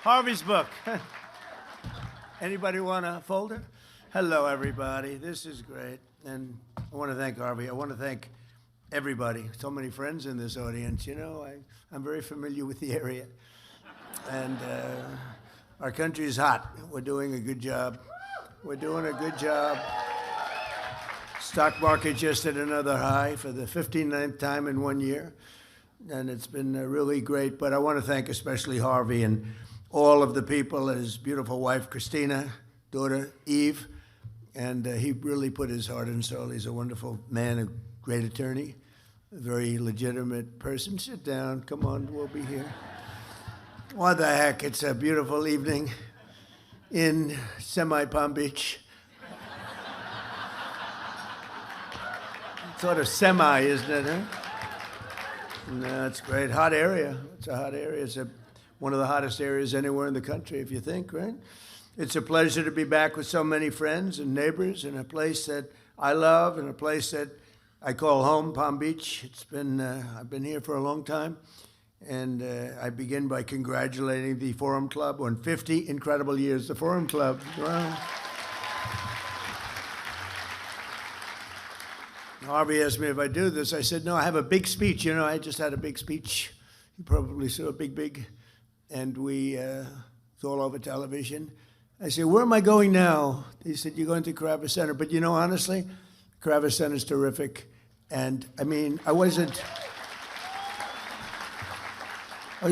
Harvey's book. Anybody want a folder? Hello, everybody. This is great. And I want to thank Harvey. I want to thank everybody. So many friends in this audience. You know, I'm very familiar with the area. And our country is hot. We're doing a good job. We're doing a good job. Stock market just hit another high for the 59th time in 1 year. And it's been really great. But I want to thank especially Harvey and all of the people, his beautiful wife, Christina, daughter, Eve. And he really put his heart and soul. He's a wonderful man, a great attorney, a very legitimate person. Sit down. Come on, we'll be here. What the heck? It's a beautiful evening in Palm Beach. Sort of semi, isn't it, huh? No, it's great. Hot area. It's a hot area. It's one of the hottest areas anywhere in the country, if you think, right? It's a pleasure to be back with so many friends and neighbors in a place that I love and a place that I call home, Palm Beach. It's been, I've been here for a long time. And I begin by congratulating the Forum Club on 50 incredible years. The Forum Club, wow. Harvey asked me if I do this. I said, no, I have a big speech. You know, I just had a big speech. You probably saw a big. And it's all over television. I said, where am I going now? He said, you're going to Kravis Center. But you know, honestly, Kravis Center is terrific. And I mean, I was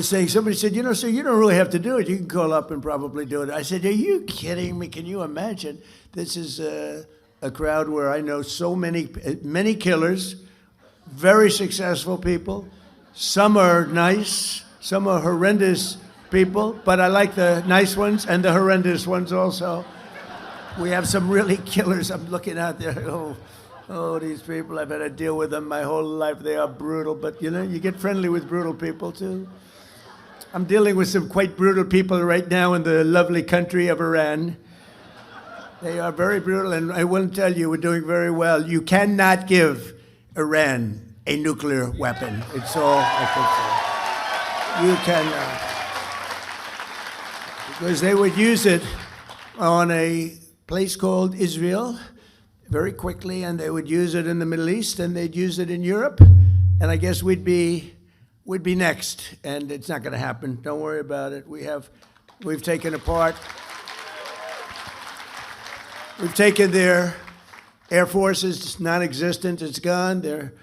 saying, somebody said, you know, sir, you don't really have to do it. You can call up and probably do it. I said, are you kidding me? Can you imagine? This is a crowd where I know so many killers, very successful people. Some are nice, some are horrendous people, but I like the nice ones and the horrendous ones also. We have some really killers. I'm looking out there. Oh, these people, I've had to deal with them my whole life. They are brutal, but you know, you get friendly with brutal people too. I'm dealing with some quite brutal people right now in the lovely country of Iran. They are very brutal, and I will tell you, we're doing very well. You cannot give Iran a nuclear weapon. It's all I can say. You cannot. Because they would use it on a place called Israel very quickly, and they would use it in the Middle East, and they'd use it in Europe, and I guess we'd be next, and it's not going to happen. Don't worry about it. We've taken apart. We've taken their Air Force is non-existent. It's gone. Their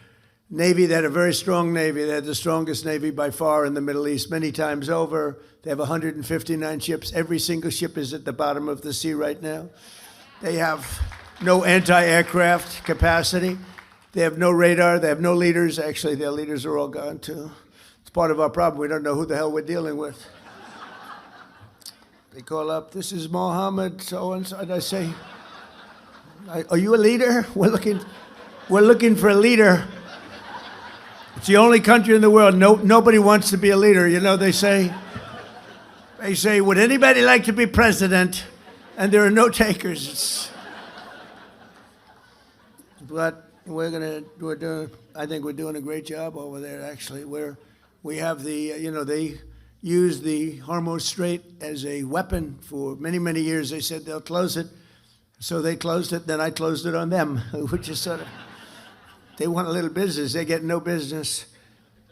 Navy, they had a very strong Navy. They had the strongest Navy by far in the Middle East, many times over. They have 159 ships. Every single ship is at the bottom of the sea right now. They have no anti-aircraft capacity. They have no radar. They have no leaders. Actually, their leaders are all gone, too. It's part of our problem. We don't know who the hell we're dealing with. They call up, this is Mohammed, so-and-so, and I say, are you a leader? We're looking for a leader. It's the only country in the world, nobody wants to be a leader. You know, they say, would anybody like to be president? And there are no takers. But I think we're doing a great job over there, actually. We have they use the Hormuz Strait as a weapon for many, many years. They said they'll close it. So they closed it, then I closed it on them, which is sort of, they want a little business, they get no business.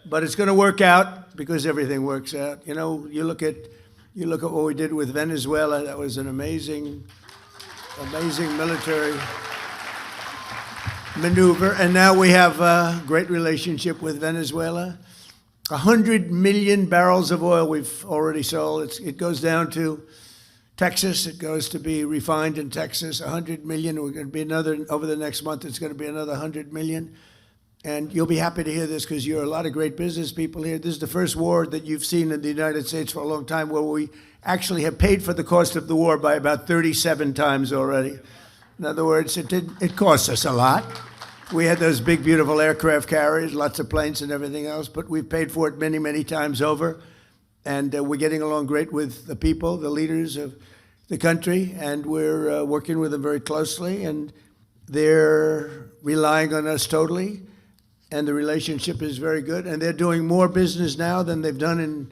But it's going to work out because everything works out. You know, you look at what we did with Venezuela. That was an amazing military maneuver. And now we have a great relationship with Venezuela. 100 million barrels of oil we've already sold. It goes down to Texas. It goes to be refined in Texas. 100 million. We're going to be another, over the next month, it's going to be another 100 million. And you'll be happy to hear this because you're a lot of great business people here. This is the first war that you've seen in the United States for a long time where we actually have paid for the cost of the war by about 37 times already. In other words, it cost us a lot. We had those big, beautiful aircraft carriers, lots of planes and everything else, but we've paid for it many, many times over. And we're getting along great with the people, the leaders of the country, and we're working with them very closely, and they're relying on us totally, and the relationship is very good, and they're doing more business now than they've done in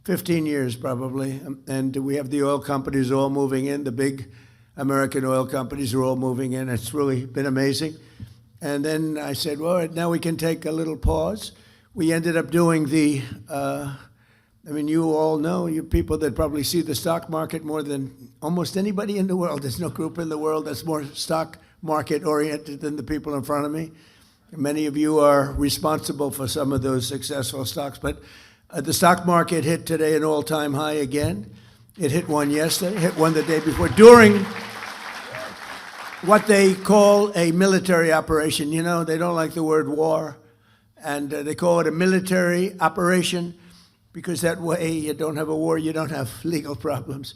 15 years probably. And we have the oil companies all moving in. The big American oil companies are all moving in. It's really been amazing. And then I said, well, all right, now we can take a little pause. We ended up doing the, you all know, you people that probably see the stock market more than almost anybody in the world. There's no group in the world that's more stock market oriented than the people in front of me. Many of you are responsible for some of those successful stocks. But the stock market hit today an all-time high again. It hit one yesterday, hit one the day before, during what they call a military operation. You know, they don't like the word war, and they call it a military operation because that way you don't have a war, you don't have legal problems.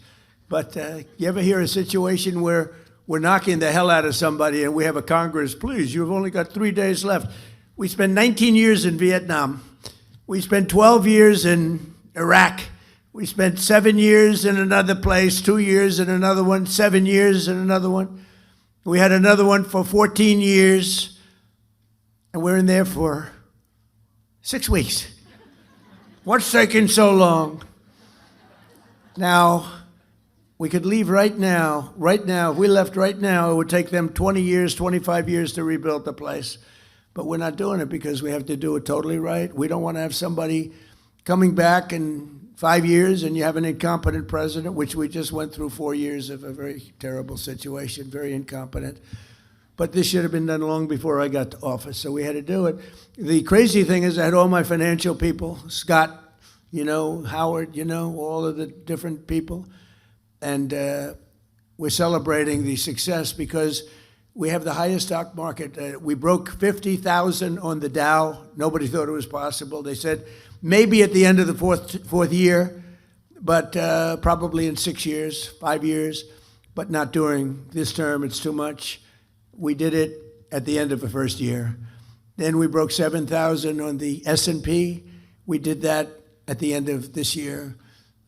But you ever hear a situation where we're knocking the hell out of somebody and we have a Congress, please, you've only got 3 days left. We spent 19 years in Vietnam. We spent 12 years in Iraq. We spent 7 years in another place, 2 years in another one, 7 years in another one. We had another one for 14 years, and we're in there for 6 weeks. What's taking so long? Now, we could leave right now. Right now, if we left right now, it would take them 20 years, 25 years to rebuild the place. But we're not doing it because we have to do it totally right. We don't want to have somebody coming back in 5 years and you have an incompetent president, which we just went through 4 years of a very terrible situation, very incompetent. But this should have been done long before I got to office, so we had to do it. The crazy thing is I had all my financial people, Scott, Howard, all of the different people. And we're celebrating the success because we have the highest stock market. We broke 50,000 on the Dow. Nobody thought it was possible. They said maybe at the end of the fourth year, but probably in 6 years, 5 years, but not during this term. It's too much. We did it at the end of the first year. Then we broke 7,000 on the S&P. We did that at the end of this year,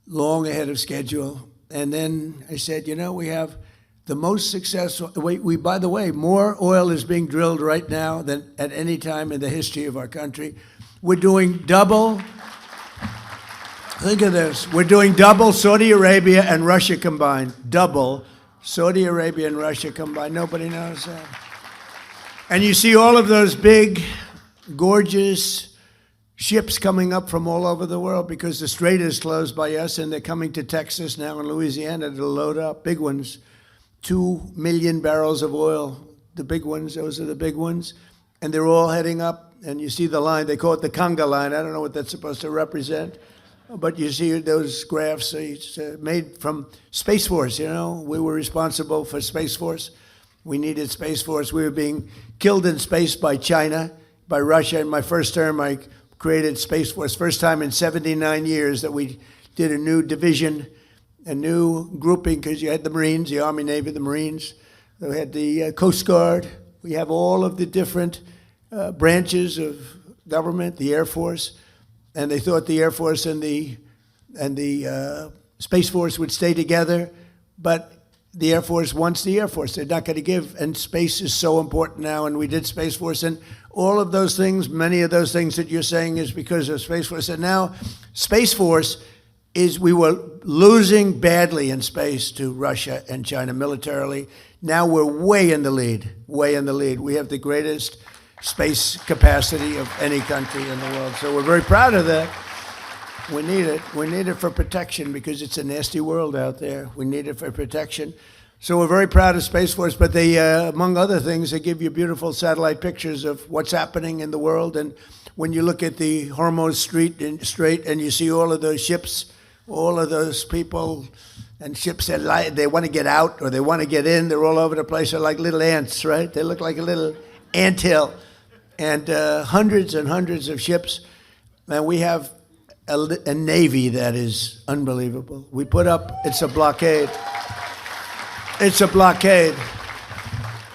long ahead of schedule. And then I said, we have the most successful, by the way, more oil is being drilled right now than at any time in the history of our country. We're doing double, think of this, we're doing double Saudi Arabia and Russia combined. Double Saudi Arabia and Russia combined. Nobody knows that. And you see all of those big, gorgeous ships coming up from all over the world because the strait is closed by us, and they're coming to Texas now and Louisiana to load up, big ones, 2 million barrels of oil, the big ones, those are the big ones, and they're all heading up, and you see the line, they call it the conga line, I don't know what that's supposed to represent, but you see those graphs, it's made from Space Force, we were responsible for Space Force, we needed Space Force, we were being killed in space by China, by Russia. In my first term, I created Space Force, first time in 79 years that we did a new division, a new grouping, because you had the Marines, the Army, Navy, the Marines. We had the Coast Guard. We have all of the different branches of government, the Air Force, and they thought the Air Force and the Space Force would stay together, but the Air Force wants the Air Force. They're not going to give, and space is so important now, and we did Space Force, and all of those things, many of those things that you're saying is because of Space Force. And now Space Force we were losing badly in space to Russia and China militarily. Now we're way in the lead, way in the lead. We have the greatest space capacity of any country in the world. So we're very proud of that. We need it. We need it for protection because it's a nasty world out there. We need it for protection. So we're very proud of Space Force, but they, among other things, they give you beautiful satellite pictures of what's happening in the world. And when you look at the Hormuz Strait and you see all of those ships, all of those people and ships that they want to get out or they want to get in, they're all over the place. They're like little ants, right? They look like a little anthill. And hundreds and hundreds of ships. And we have a navy that is unbelievable. We put up, it's a blockade. It's a blockade.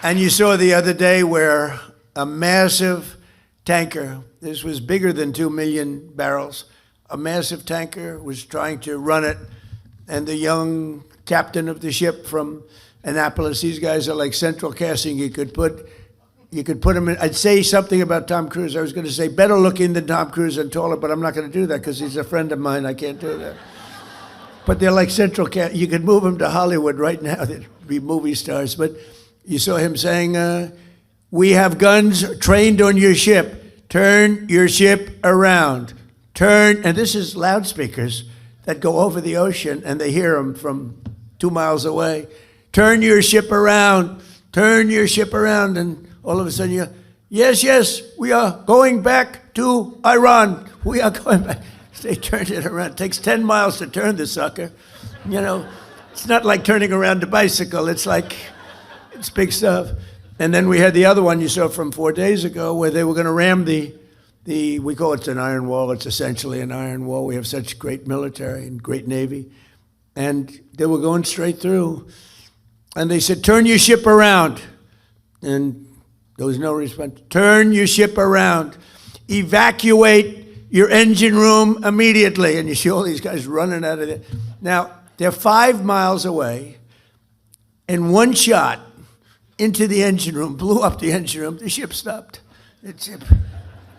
And you saw the other day where a massive tanker, this was bigger than 2 million barrels, a massive tanker was trying to run it, and the young captain of the ship from Annapolis, these guys are like central casting. You could put You could put him in. I'd say something about Tom Cruise. I was going to say better looking than Tom Cruise and taller, but I'm not going to do that because he's a friend of mine. I can't do that. But they're like central cat. You could move them to Hollywood right now. They'd be movie stars. But you saw him saying, we have guns trained on your ship. Turn your ship around. Turn. And this is loudspeakers that go over the ocean, and they hear them from 2 miles away. Turn your ship around. Turn your ship around. And all of a sudden you, yes, we are going back to Iran. We are going back. They turned it around. It takes 10 miles to turn the sucker. You know, it's not like turning around a bicycle. It's big stuff. And then we had the other one you saw from 4 days ago where they were going to ram we call it an iron wall. It's essentially an iron wall. We have such great military and great Navy. And they were going straight through. And they said, turn your ship around. And there was no response. Turn your ship around. Evacuate your engine room immediately. And you see all these guys running out of there. Now, they're 5 miles away, and one shot into the engine room, blew up the engine room, the ship stopped.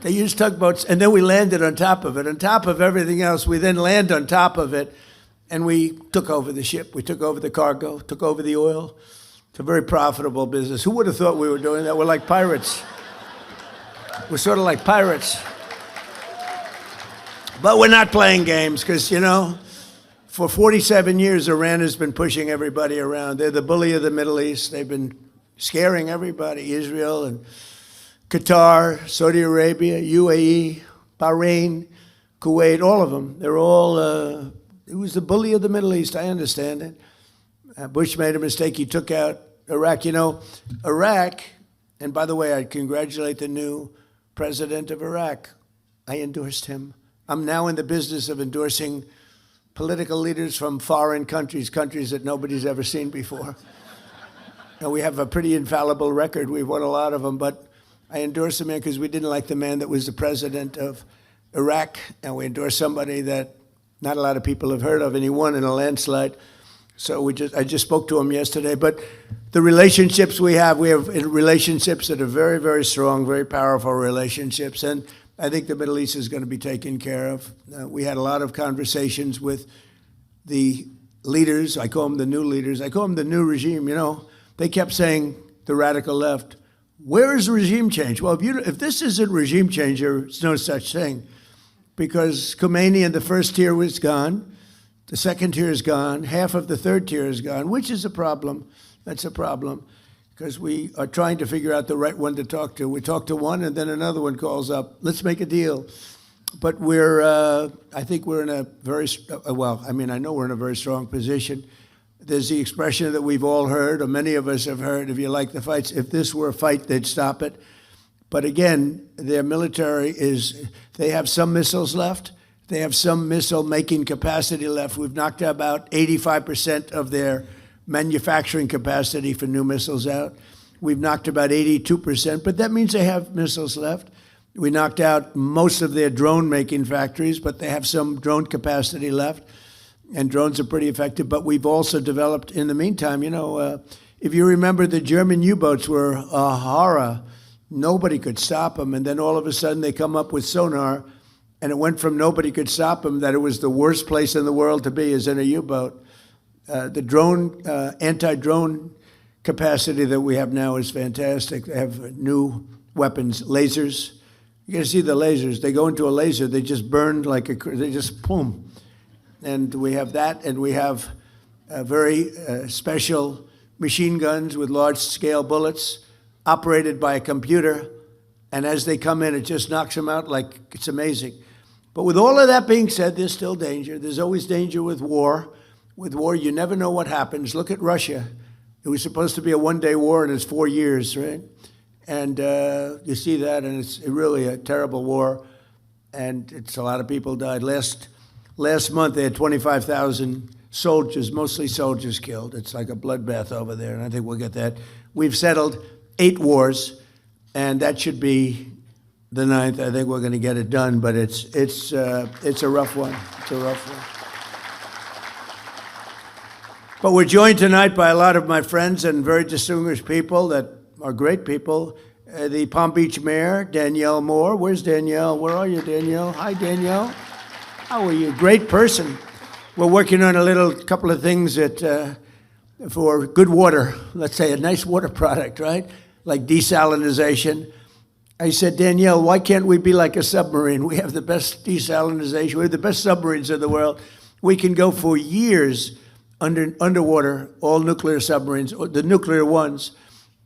They used tugboats, and then we landed on top of it. On top of everything else, we then land on top of it, and we took over the ship. We took over the cargo, took over the oil. It's a very profitable business. Who would have thought we were doing that? We're like pirates. We're sort of like pirates. But we're not playing games because, you know, for 47 years, Iran has been pushing everybody around. They're the bully of the Middle East. They've been scaring everybody, Israel and Qatar, Saudi Arabia, UAE, Bahrain, Kuwait, all of them. They're all, it was the bully of the Middle East. I understand it. Bush made a mistake. He took out Iraq. You know, Iraq, and by the way, I congratulate the new president of Iraq. I endorsed him. I'm now in the business of endorsing political leaders from foreign countries, countries that nobody's ever seen before. And we have a pretty infallible record. We've won a lot of them, but I endorsed him because we didn't like the man that was the president of Iraq, and we endorsed somebody that not a lot of people have heard of, and he won in a landslide. So I just spoke to him yesterday. But the relationships we have relationships that are very, very strong, very powerful relationships, and I think the Middle East is going to be taken care of. We had a lot of conversations with the leaders. I call them the new leaders. I call them the new regime. You know, they kept saying, the radical left, where is regime change? Well, if this isn't regime change, there's no such thing. Because Khomeini in the first tier was gone. The second tier is gone. Half of the third tier is gone, which is a problem. That's a problem. Because we are trying to figure out the right one to talk to. We talk to one, and then another one calls up. Let's make a deal. But I think we're in a very, I know we're in a very strong position. There's the expression that we've all heard, or many of us have heard, if you like the fights, if this were a fight, they'd stop it. But again, their military they have some missiles left. They have some missile-making capacity left. We've knocked out about 85% of their manufacturing capacity for new missiles out. We've knocked about 82%, but that means they have missiles left. We knocked out most of their drone-making factories, but they have some drone capacity left, and drones are pretty effective. But we've also developed, in the meantime, you know, if you remember, the German U-boats were a horror. Nobody could stop them, and then all of a sudden they come up with sonar, and it went from nobody could stop them that it was the worst place in the world to be is in a U-boat. The drone, anti-drone capacity that we have now is fantastic. They have new weapons, lasers. You got to see the lasers. They go into a laser, they just burn they just boom. And we have that, and we have very special machine guns with large-scale bullets operated by a computer. And as they come in, it just knocks them out like it's amazing. But with all of that being said, there's still danger. There's always danger with war. With war, you never know what happens. Look at Russia. It was supposed to be a one-day war, and it's 4 years, right? And you see that, and it's really a terrible war. And it's a lot of people died. Last month, they had 25,000 soldiers, mostly soldiers, killed. It's like a bloodbath over there, and I think we'll get that. We've settled 8 wars, and that should be the 9th. I think we're going to get it done, but it's a rough one. It's a rough one. But we're joined tonight by a lot of my friends and very distinguished people that are great people. the Palm Beach mayor, Danielle Moore. Where's Danielle? Where are you, Danielle? Hi, Danielle. How are you? Great person. We're working on a couple of things for good water. Let's say a nice water product, right? Like desalinization. I said, Danielle, why can't we be like a submarine? We have the best desalinization. We have the best submarines in the world. We can go for years underwater, all nuclear submarines, the nuclear ones.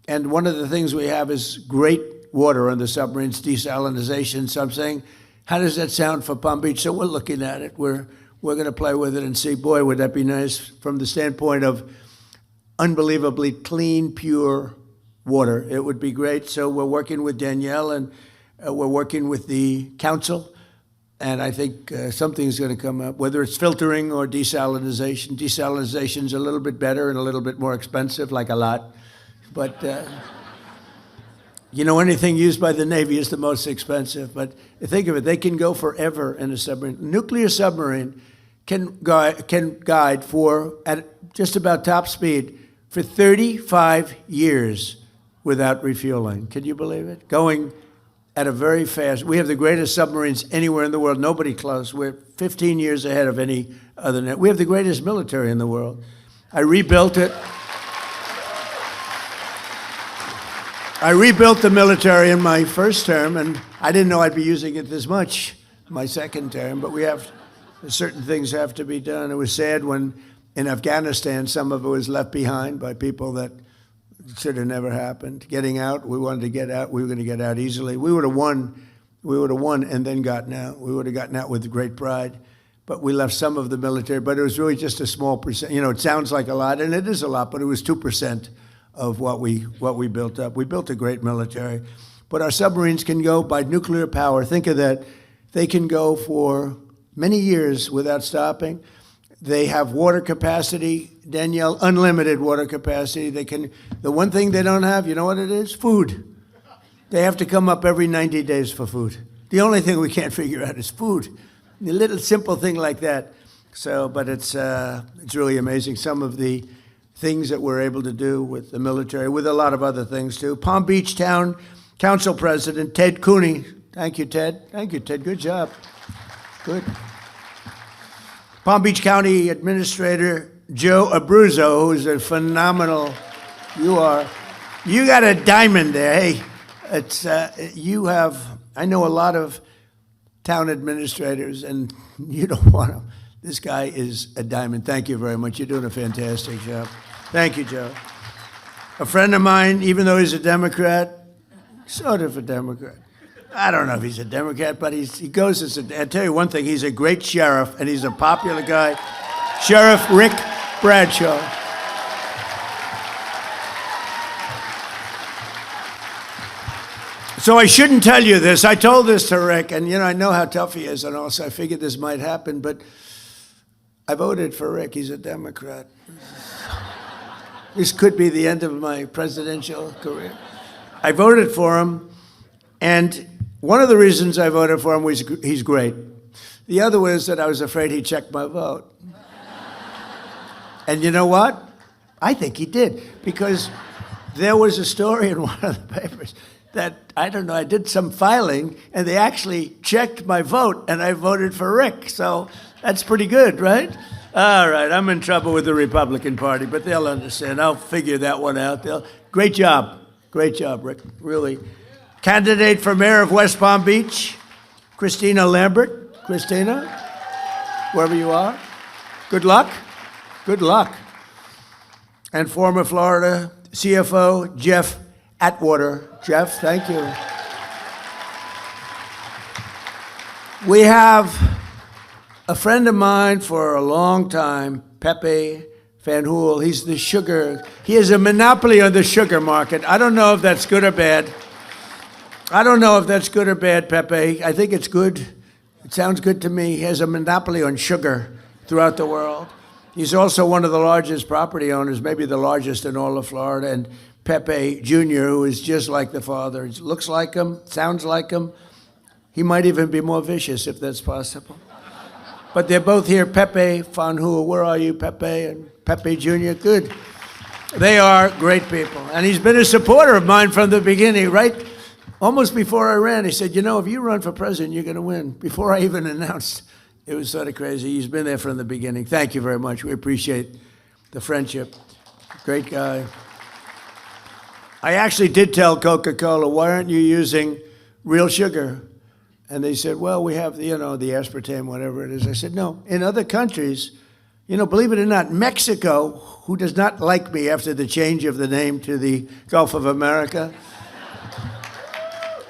And one of the things we have is great water on the submarines, desalinization. So I'm saying, how does that sound for Palm Beach? So we're looking at it. We're going to play with it and see, boy, would that be nice from the standpoint of unbelievably clean, pure water. It would be great. So we're working with Danielle and we're working with the council. And I think something's going to come up, whether it's filtering or desalinization. Desalinization's a little bit better and a little bit more expensive, like a lot. But, anything used by the Navy is the most expensive. But think of it, they can go forever in a submarine. Nuclear submarine can guide at just about top speed for 35 years without refueling. Can you believe it? Going at a very fast. We have the greatest submarines anywhere in the world. Nobody close. We're 15 years ahead of any other. We have the greatest military in the world. I rebuilt it. I rebuilt the military in my first term, and I didn't know I'd be using it this much my second term, but certain things have to be done. It was sad when in Afghanistan, some of it was left behind by people that should have never happened. Getting out, we wanted to get out. We were going to get out easily. We would have won and then gotten out. We would have gotten out with great pride. But we left some of the military, but it was really just a small percent. It sounds like a lot, and it is a lot, but it was 2% of what we built up. We built a great military. But our submarines can go by nuclear power. Think of that. They can go for many years without stopping. They have water capacity, Danielle, unlimited water capacity. The one thing they don't have, you know what it is? Food. They have to come up every 90 days for food. The only thing we can't figure out is food. A little simple thing like that. But it's really amazing, some of the things that we're able to do with the military, with a lot of other things too. Palm Beach Town Council President Ted Cooney. Thank you, Ted. Thank you, Ted. Good job. Good. Palm Beach County Administrator Joe Abruzzo, who's a phenomenal. You got a diamond there. Hey, I know a lot of town administrators, and you don't want to. This guy is a diamond. Thank you very much. You're doing a fantastic job. Thank you, Joe. A friend of mine, even though he's a Democrat, sort of a Democrat. I don't know if he's a Democrat, but he goes as I'll tell you one thing, he's a great sheriff, and he's a popular guy. Sheriff Rick Bradshaw. So I shouldn't tell you this. I told this to Rick, and I know how tough he is, and also I figured this might happen, but I voted for Rick. He's a Democrat. This could be the end of my presidential career. I voted for him, and one of the reasons I voted for him was he's great. The other was that I was afraid he'd check my vote. And you know what? I think he did, because there was a story in one of the papers that, I don't know, I did some filing, and they actually checked my vote, and I voted for Rick. So that's pretty good, right? All right, I'm in trouble with the Republican Party, but they'll understand. I'll figure that one out. Great job, Rick, really. Candidate for mayor of West Palm Beach, Christina Lambert. Christina, wherever you are, good luck. Good luck. And former Florida CFO, Jeff Atwater. Jeff, thank you. We have a friend of mine for a long time, Pepe Van Hool. He has a monopoly on the sugar market. I don't know if that's good or bad. Pepe. I think it's good. It sounds good to me. He has a monopoly on sugar throughout the world. He's also one of the largest property owners, maybe the largest in all of Florida. And Pepe Jr., who is just like the father, he looks like him, sounds like him. He might even be more vicious, if that's possible. But they're both here. Pepe Van Hool, where are you, Pepe? And Pepe Jr., good. They are great people. And he's been a supporter of mine from the beginning, right almost before I ran, he said, you know, if you run for president, you're going to win. Before I even announced. It was sort of crazy. He's been there from the beginning. Thank you very much. We appreciate the friendship. Great guy. I actually did tell Coca-Cola, why aren't you using real sugar? And they said, well, we have, you know, the aspartame, whatever it is. I said, no. In other countries, you know, believe it or not, Mexico, who does not like me after the change of the name to the Gulf of America,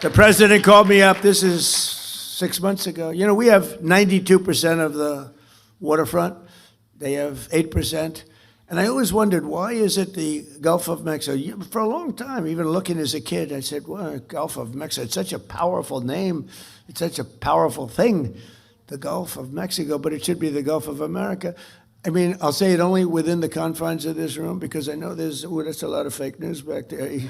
the president called me up. This is 6 months ago. You know, we have 92% of the waterfront. They have 8%. And I always wondered, why is it the Gulf of Mexico? For a long time, even looking as a kid, I said, well, Gulf of Mexico, it's such a powerful name. It's such a powerful thing, the Gulf of Mexico, but it should be the Gulf of America. I mean, I'll say it only within the confines of this room, because I know there's a lot of fake news back there.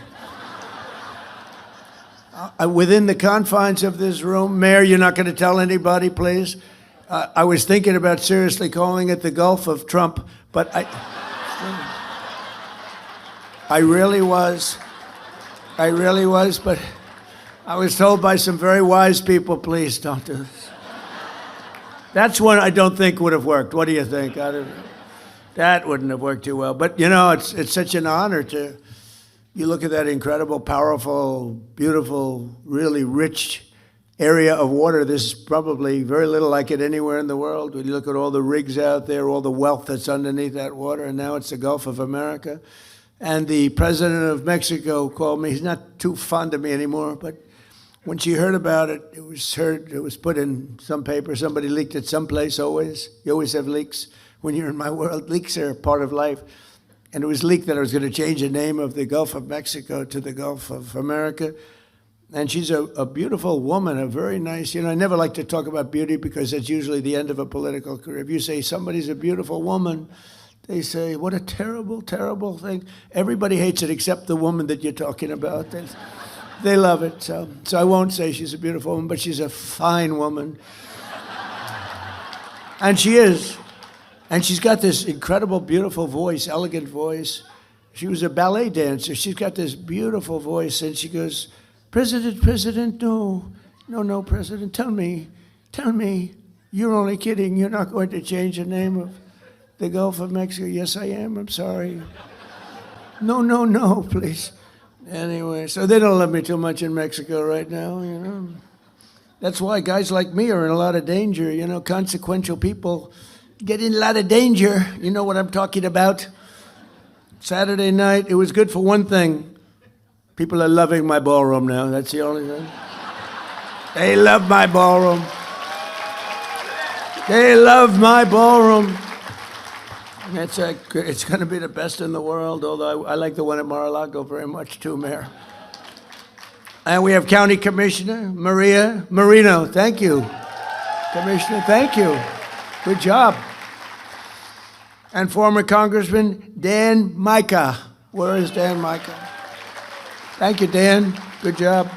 Within the confines of this room, Mayor, you're not going to tell anybody, please? I was thinking about seriously calling it the Gulf of Trump, but I really was, but I was told by some very wise people, please don't do this. That's one I don't think would have worked. What do you think? That wouldn't have worked too well. But, you know, it's such an honor to, you look at that incredible, powerful, beautiful, really rich area of water. There's probably very little like it anywhere in the world. When you look at all the rigs out there, all the wealth that's underneath that water, and now it's the Gulf of America. And the president of Mexico called me. He's not too fond of me anymore, but when she heard about it, it was put in some paper. Somebody leaked it someplace always. You always have leaks. When you're in my world, leaks are part of life. And it was leaked that I was going to change the name of the Gulf of Mexico to the Gulf of America. And she's a beautiful woman, a very nice, you know, I never like to talk about beauty because that's usually the end of a political career. If you say somebody's a beautiful woman, they say, what a terrible, terrible thing. Everybody hates it except the woman that you're talking about. They love it. So I won't say she's a beautiful woman, but she's a fine woman. And she is. And she's got this incredible, beautiful voice, elegant voice. She was a ballet dancer. She's got this beautiful voice, and she goes, President, no, President, tell me, you're only kidding. You're not going to change the name of the Gulf of Mexico. Yes, I am. I'm sorry. No, please. Anyway, so they don't love me too much in Mexico right now, you know. That's why guys like me are in a lot of danger, you know. Consequential people get in a lot of danger. You know what I'm talking about. Saturday night, it was good for one thing. People are loving my ballroom now. That's the only thing. They love my ballroom. They love my ballroom. It's going to be the best in the world, although I like the one at Mar-a-Lago very much too, Mayor. And we have County Commissioner Maria Marino. Thank you. Commissioner, thank you. Good job. And former Congressman Dan Micah. Where is Dan Micah? Thank you, Dan. Good job.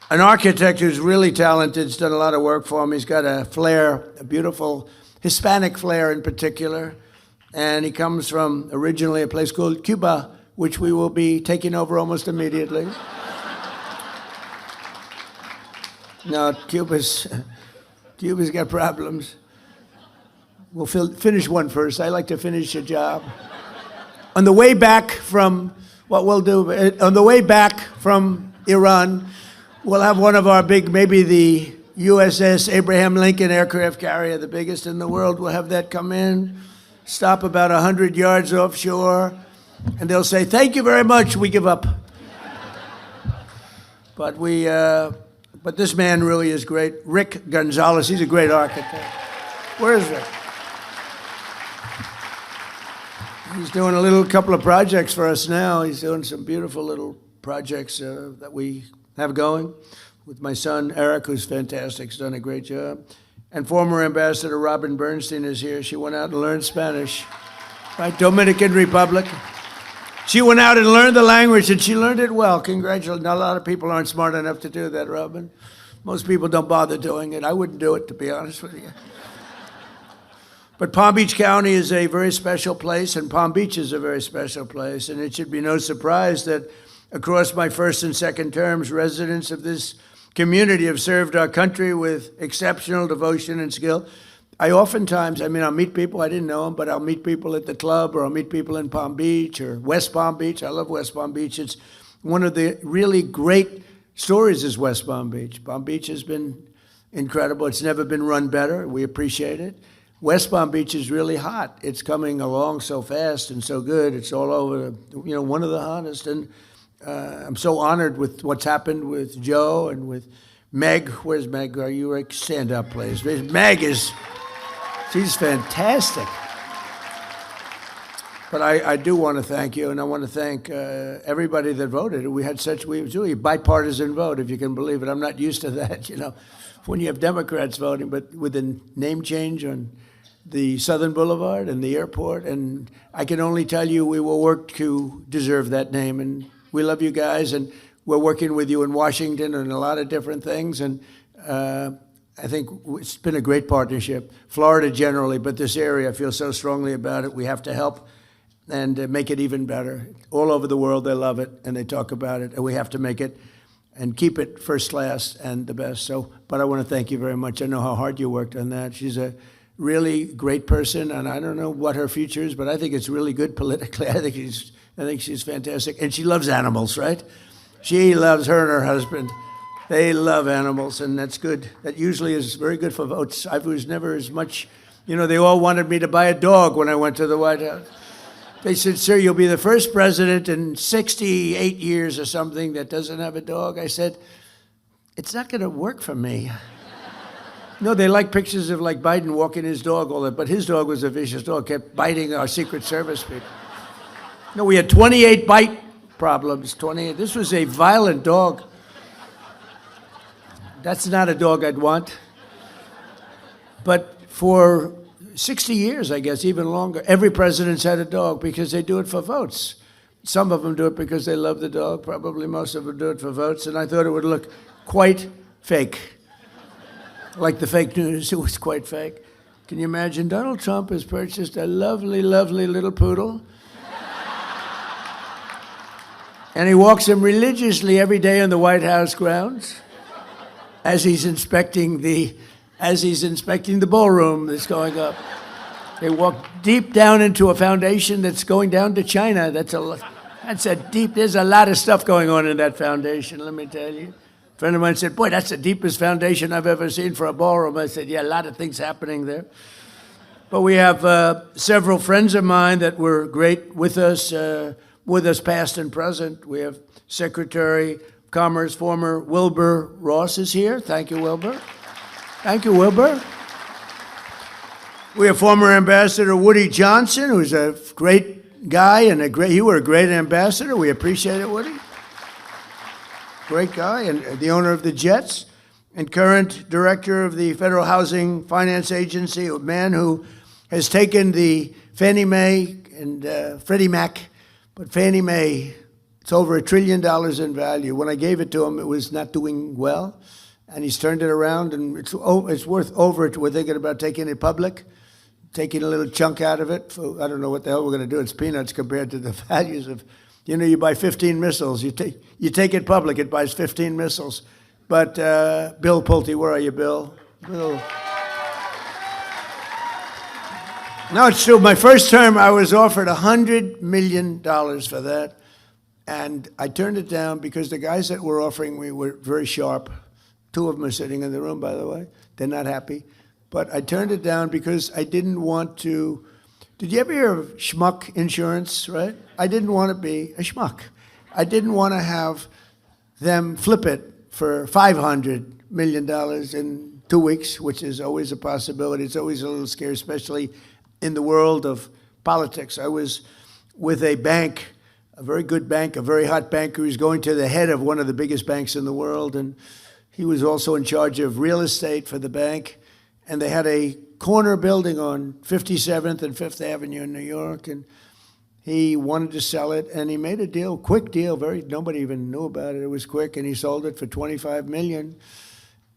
An architect who's really talented. He's done a lot of work for me. He's got a flair, a beautiful Hispanic flair in particular. And he comes from originally a place called Cuba, which we will be taking over almost immediately. No, Cuba's got problems. We'll finish one first. I like to finish a job. On the way back from, what we'll do, on the way back from Iran, we'll have one of our big, maybe the USS Abraham Lincoln aircraft carrier, the biggest in the world. We'll have that come in, stop about 100 yards offshore, and they'll say, thank you very much, we give up. But this man really is great. Rick Gonzalez, he's a great architect. Where is Rick? He's doing a couple of projects for us now. He's doing some beautiful little projects that we have going with my son, Eric, who's fantastic. He's done a great job. And former Ambassador Robin Bernstein is here. She went out and learned Spanish, right? Dominican Republic. She went out and learned the language, and she learned it well. Congratulations. Not a lot of people aren't smart enough to do that, Robin. Most people don't bother doing it. I wouldn't do it, to be honest with you. But Palm Beach County is a very special place, and Palm Beach is a very special place, and it should be no surprise that Across my first and second terms, residents of this community have served our country with exceptional devotion and skill. I'll meet people, I didn't know them, but I'll meet people at the club, or I'll meet people in Palm Beach or West Palm Beach. I love West Palm Beach. It's one of the really great stories is West Palm Beach. Palm Beach has been incredible. It's never been run better. We appreciate it. West Palm Beach is really hot. It's coming along so fast and so good. It's all over, one of the hottest. And I'm so honored with what's happened with Joe and with Meg. Where's Meg? Are you right? Stand up, please. She's fantastic. But I do want to thank you, and I want to thank everybody that voted. We had really bipartisan vote, if you can believe it. I'm not used to that, when you have Democrats voting, but with a name change on the Southern Boulevard and the airport, and I can only tell you we will work to deserve that name, and we love you guys, and we're working with you in Washington on a lot of different things, and I think it's been a great partnership. Florida generally, but this area, I feel so strongly about it. We have to help and make it even better. All over the world, they love it, and they talk about it, and we have to make it and keep it first class and the best. But I want to thank you very much. I know how hard you worked on that. She's a really great person, and I don't know what her future is, but I think it's really good politically. I think she's fantastic, and she loves animals, right? She loves her and her husband. They love animals, and that's good. That usually is very good for votes. I was never as much, they all wanted me to buy a dog when I went to the White House. They said, sir, you'll be the first president in 68 years or something that doesn't have a dog. I said, it's not going to work for me. No, they like pictures of Biden walking his dog, all that, but his dog was a vicious dog, kept biting our Secret Service people. No, we had 28 bite problems, 28. This was a violent dog. That's not a dog I'd want. But for 60 years, I guess, even longer, every president's had a dog because they do it for votes. Some of them do it because they love the dog. Probably most of them do it for votes. And I thought it would look quite fake. Like the fake news, it was quite fake. Can you imagine? Donald Trump has purchased a lovely, lovely little poodle. And he walks him religiously every day on the White House grounds as he's inspecting the ballroom that's going up. They walk deep down into a foundation that's going down to China. There's a lot of stuff going on in that foundation, let me tell you. A friend of mine said, boy, that's the deepest foundation I've ever seen for a ballroom. I said, yeah, a lot of things happening there. But we have several friends of mine that were great with us past and present. We have Secretary Commerce, former Wilbur Ross is here. Thank you, Wilbur. Thank you, Wilbur. We have former Ambassador Woody Johnson, who's a great guy and you were a great ambassador. We appreciate it, Woody. Great guy, and the owner of the Jets, and current director of the Federal Housing Finance Agency, a man who has taken the Fannie Mae and Freddie Mac, but Fannie Mae, it's over $1 trillion in value. When I gave it to him, it was not doing well, and he's turned it around, and it's worth over. We're thinking about taking it public, taking a little chunk out of it. I don't know what the hell we're going to do. It's peanuts compared to the values of, you buy 15 missiles. You take it public, it buys 15 missiles. But Bill Pulte, where are you, Bill? Bill. No, it's true. My first term, I was offered $100 million for that. And I turned it down because the guys that were offering me were very sharp. Two of them are sitting in the room, by the way. They're not happy. But I turned it down because I didn't want to. Did you ever hear of schmuck insurance, right? I didn't want to be a schmuck. I didn't want to have them flip it for $500 million in 2 weeks, which is always a possibility. It's always a little scary, especially in the world of politics. I was with a bank, a very good bank, a very hot banker who's going to the head of one of the biggest banks in the world, and he was also in charge of real estate for the bank, and they had a corner building on 57th and 5th Avenue in New York, and he wanted to sell it, and he made a deal, quick deal, nobody even knew about it. It was quick, and he sold it for $25 million,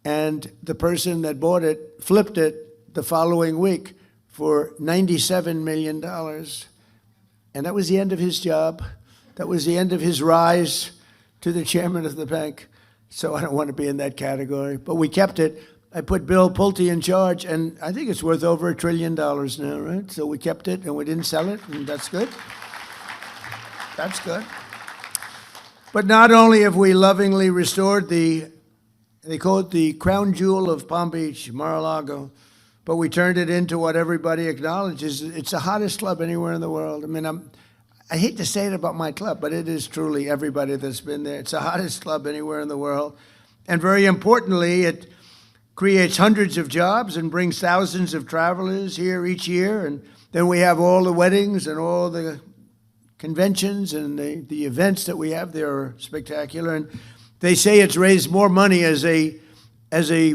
and the person that bought it flipped it the following week for $97 million, and that was the end of his job. That was the end of his rise. to the chairman of the bank. So I don't want to be in that category. But we kept it. I put Bill Pulte in charge, and I think it's worth over $1 trillion now, right? So we kept it, and we didn't sell it, and that's good. That's good. But not only have we lovingly restored they call it the crown jewel of Palm Beach, Mar-a-Lago, but we turned it into what everybody acknowledges. It's the hottest club anywhere in the world. I mean, I hate to say it about my club, but it is truly everybody that's been there. It's the hottest club anywhere in the world. And very importantly, it creates hundreds of jobs and brings thousands of travelers here each year. And then we have all the weddings and all the conventions and the events that we have there are spectacular. And they say it's raised more money as a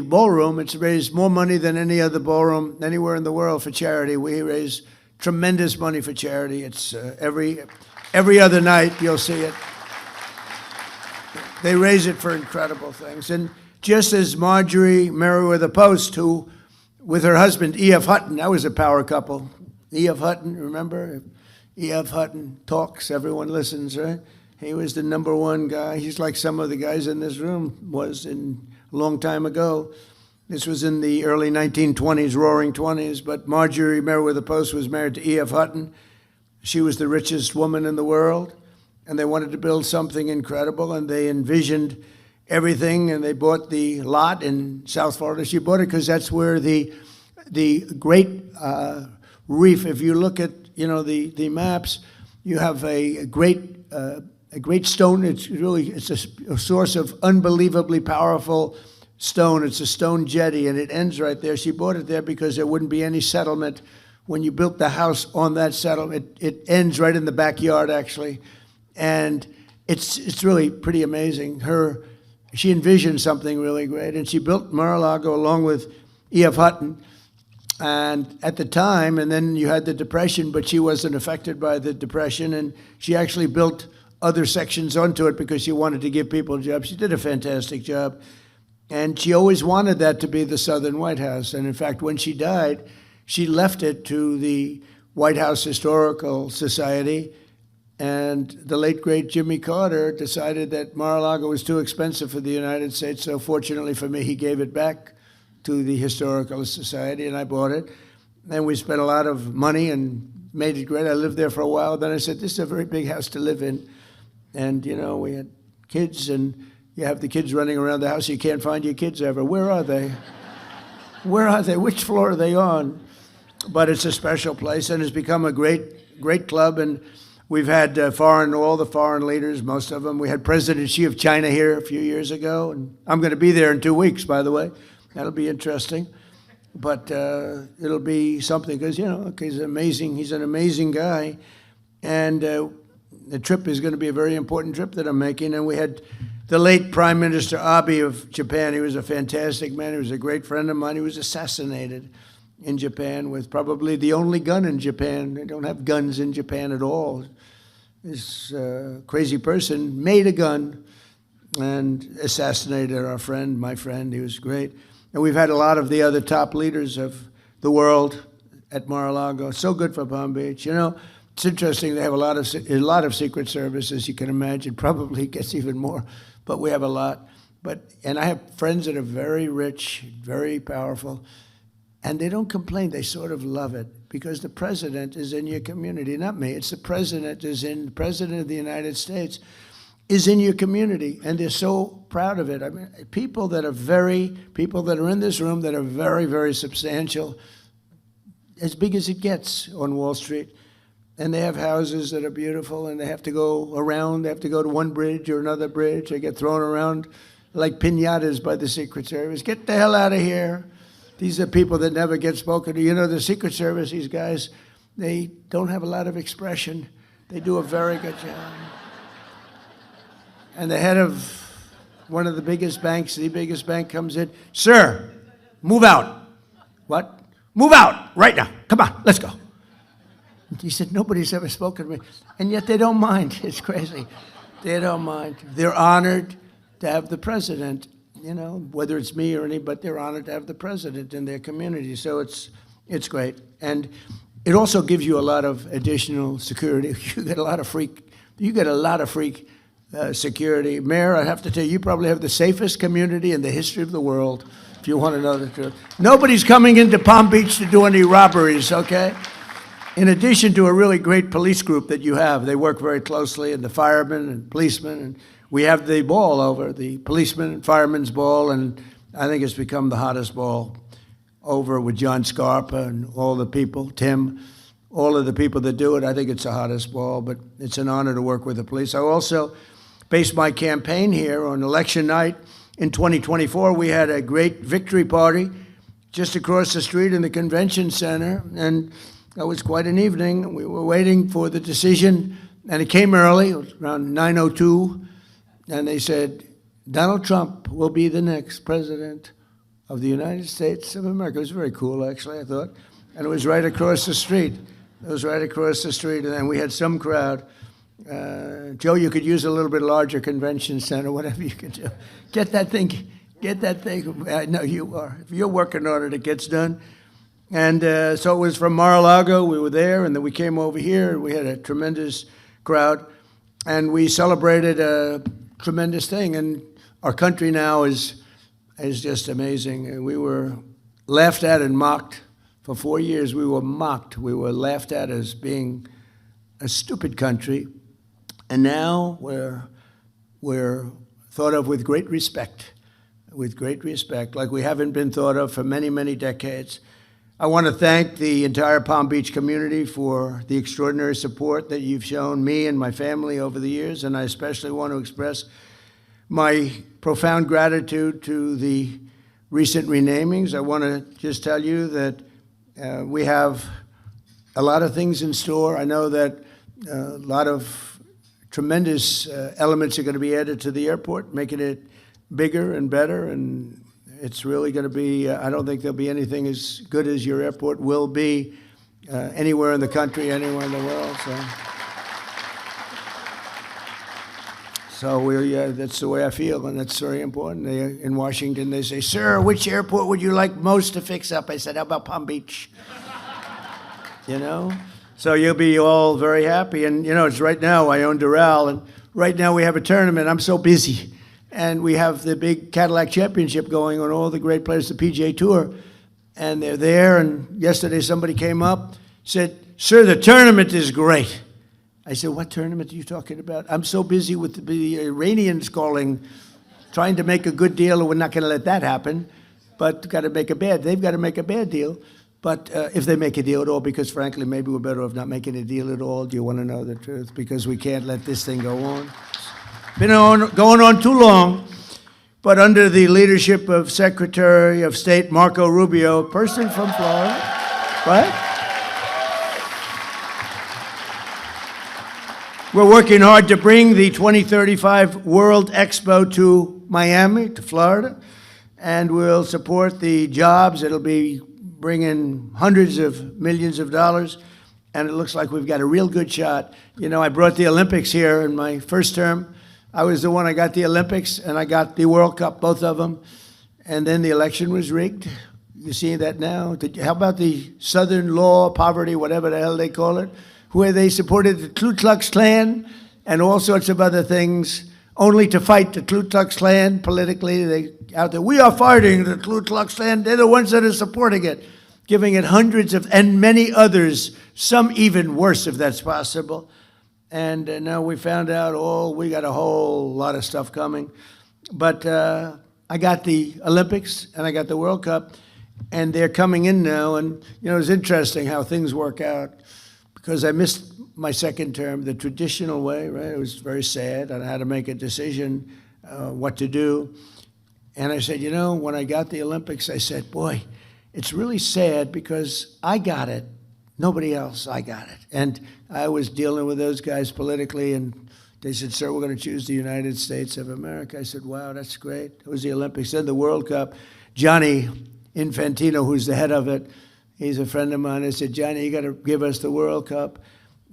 ballroom. It's raised more money than any other ballroom anywhere in the world for charity. We raise tremendous money for charity. It's every other night you'll see it. They raise it for incredible things. And just as Marjorie Merriweather Post, who, with her husband, E.F. Hutton, that was a power couple. E.F. Hutton, remember? E.F. Hutton talks, everyone listens, right? He was the #1 guy. He's like some of the guys in this room was in a long time ago. This was in the early 1920s, roaring 20s, but Marjorie Merriweather Post was married to E.F. Hutton. She was the richest woman in the world, and they wanted to build something incredible, and they envisioned everything, and they bought the lot in South Florida. She bought it because that's where the great reef, if you look at the maps, you have a great stone. It's a source of unbelievably powerful stone. It's a stone jetty, and it ends right there. She bought it there because there wouldn't be any settlement when you built the house on that settlement. It ends right in the backyard, actually, and it's really pretty amazing. She envisioned something really great, and she built Mar-a-Lago along with E.F. Hutton. And at the time, and then you had the Depression, but she wasn't affected by the Depression, and she actually built other sections onto it because she wanted to give people jobs. She did a fantastic job. And she always wanted that to be the Southern White House. And in fact, when she died, she left it to the White House Historical Society. And the late, great Jimmy Carter decided that Mar-a-Lago was too expensive for the United States. So fortunately for me, he gave it back to the Historical Society, and I bought it. And we spent a lot of money and made it great. I lived there for a while. Then I said, this is a very big house to live in. And, we had kids, and you have the kids running around the house. You can't find your kids ever. Where are they? Where are they? Which floor are they on? But it's a special place, and it's become a great, great club. And we've had all the foreign leaders, most of them. We had President Xi of China here a few years ago, and I'm going to be there in 2 weeks, by the way. That'll be interesting. But it'll be something because, he's amazing. He's an amazing guy. And the trip is going to be a very important trip that I'm making. And we had the late Prime Minister Abe of Japan. He was a fantastic man. He was a great friend of mine. He was assassinated in Japan with probably the only gun in Japan. They don't have guns in Japan at all. This crazy person made a gun and assassinated our friend, my friend. He was great. And we've had a lot of the other top leaders of the world at Mar-a-Lago. So good for Palm Beach. It's interesting. They have a lot of Secret Service, as you can imagine. Probably gets even more, but we have a lot. And I have friends that are very rich, very powerful, and they don't complain. They sort of love it because the president is in your community, not me. It's the president of the United States is in your community, and they're so proud of it. I mean, people that are in this room that are very, very substantial, as big as it gets on Wall Street. And they have houses that are beautiful, and they have to go around. They have to go to one bridge or another bridge. They get thrown around like piñatas by the Secret Service. Get the hell out of here. These are people that never get spoken to. The Secret Service, these guys, they don't have a lot of expression. They do a very good job. And the head of one of the biggest banks, the biggest bank, comes in. Sir, move out. What? Move out right now. Come on, let's go. He said, nobody's ever spoken to me. And yet they don't mind. It's crazy. They don't mind. They're honored to have the president, whether it's me or anybody, they're honored to have the president in their community. So it's great. And it also gives you a lot of additional security. You get a lot of freak security. Mayor, I have to tell you, you probably have the safest community in the history of the world, if you want to know the truth. Nobody's coming into Palm Beach to do any robberies, okay? In addition to a really great police group that you have, they work very closely, and the firemen and policemen, and we have the ball over, the policeman and firemen's ball, and I think it's become the hottest ball over with John Scarpa and all the people, Tim, all of the people that do it. I think it's the hottest ball, but it's an honor to work with the police. I also based my campaign here on election night in 2024. We had a great victory party just across the street in the convention center, and that was quite an evening. We were waiting for the decision, and it came early, it was around 9:02, and they said, Donald Trump will be the next president of the United States of America. It was very cool, actually, I thought. And it was right across the street. It was right across the street, and then we had some crowd. Joe, you could use a little bit larger convention center, whatever you can do. Get that thing. I know you are. If you're working on it, it gets done. And so it was from Mar-a-Lago. We were there, and then we came over here, and we had a tremendous crowd. And we celebrated a tremendous thing. And our country now is just amazing. And we were laughed at and mocked. For 4 years, we were mocked. We were laughed at as being a stupid country. And now we're thought of with great respect, like we haven't been thought of for many, many decades. I want to thank the entire Palm Beach community for the extraordinary support that you've shown me and my family over the years, and I especially want to express my profound gratitude to the recent renamings. I want to just tell you that we have a lot of things in store. I know that a lot of tremendous elements are going to be added to the airport, making it bigger and better, and it's really going to be, I don't think there'll be anything as good as your airport will be anywhere in the country, anywhere in the world. So that's the way I feel, and that's very important. In Washington, they say, sir, which airport would you like most to fix up? I said, how about Palm Beach? You know? So you'll be all very happy. And, you know, it's right now, I own Doral, and right now we have a tournament. I'm so busy. And we have the big Cadillac Championship going on, all the great players, the PGA Tour. And they're there, and yesterday somebody came up, said, sir, the tournament is great. I said, what tournament are you talking about? I'm so busy with the Iranians trying to make a good deal, and we're not going to let that happen. But they've got to make a bad deal. But if they make a deal at all, because frankly, maybe we're better off not making a deal at all. Do you want to know the truth? Because we can't let this thing go on. Been going on too long. But under the leadership of Secretary of State Marco Rubio, a person from Florida, right? We're working hard to bring the 2035 World Expo to Miami, to Florida, and we'll support the jobs. It'll be bringing hundreds of millions of dollars, and it looks like we've got a real good shot. You know, I brought the Olympics here in my first term. I was the one, I got the Olympics, and I got the World Cup, both of them, and then the election was rigged. You see that now? How about the Southern Law, Poverty, whatever the hell they call it, where they supported the Ku Klux Klan and all sorts of other things, only to fight the Ku Klux Klan politically. They out there, we are fighting the Ku Klux Klan. They're the ones that are supporting it, giving it hundreds of, and many others, some even worse if that's possible. And now we found out, we got a whole lot of stuff coming. But I got the Olympics and I got the World Cup, and they're coming in now. And, you know, it's interesting how things work out, because I missed my second term the traditional way, right? It was very sad. I had to make a decision what to do. And I said, you know, when I got the Olympics, I said, boy, it's really sad because I got it. Nobody else, I got it. And I was dealing with those guys politically, and they said, sir, we're going to choose the United States of America. I said, wow, that's great. It was the Olympics. Then the World Cup. Johnny Infantino, who's the head of it, he's a friend of mine. I said, Johnny, you got to give us the World Cup.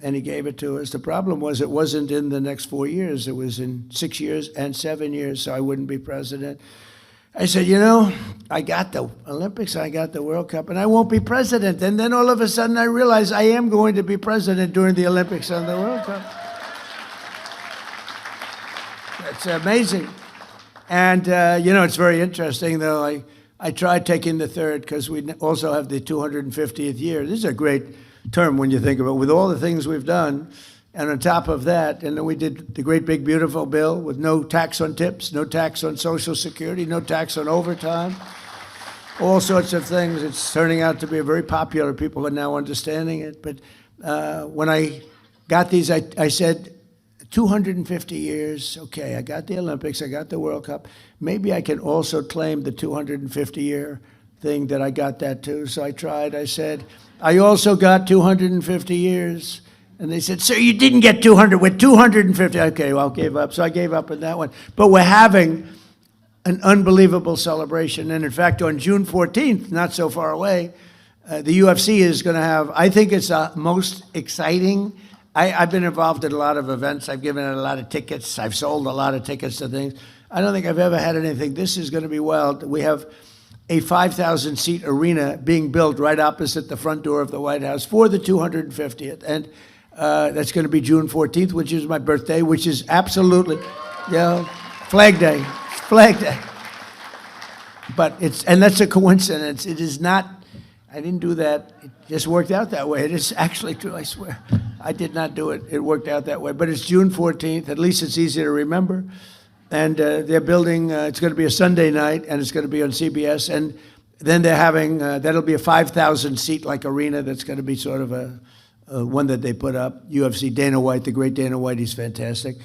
And he gave it to us. The problem was it wasn't in the next 4 years. It was in 6 years and 7 years, so I wouldn't be president. I said, you know, I got the Olympics, I got the World Cup, and I won't be president. And then all of a sudden I realized I am going to be president during the Olympics and the World Cup. It's amazing. And, it's very interesting, though. I tried taking the third because we also have the 250th year. This is a great term when you think about it, with all the things we've done. And on top of that, and then we did the great big beautiful bill with no tax on tips, no tax on Social Security, no tax on overtime, all sorts of things. It's turning out to be very popular. People are now understanding it. But when I got these, I said, 250 years, okay, I got the Olympics, I got the World Cup. Maybe I can also claim the 250-year thing that I got that too. So I tried. I said, I also got 250 years. And they said, sir, you didn't get 200, with 250. Okay, well, I gave up. So I gave up on that one. But we're having an unbelievable celebration. And in fact, on June 14th, not so far away, the UFC is going to have, I think it's the most exciting. I've been involved in a lot of events. I've given out a lot of tickets. I've sold a lot of tickets to things. I don't think I've ever had anything. This is going to be wild. We have a 5,000-seat arena being built right opposite the front door of the White House for the 250th. And that's going to be June 14th, which is my birthday, which is absolutely, Flag Day. Flag Day. But and that's a coincidence. It is not, I didn't do that. It just worked out that way. It is actually true, I swear. I did not do it. It worked out that way. But it's June 14th. At least it's easy to remember. And they're building, it's going to be a Sunday night, and it's going to be on CBS. And then they're having, that'll be a 5,000-seat like arena that's going to be sort of a one that they put up. UFC, Dana White, the great Dana White, he's fantastic.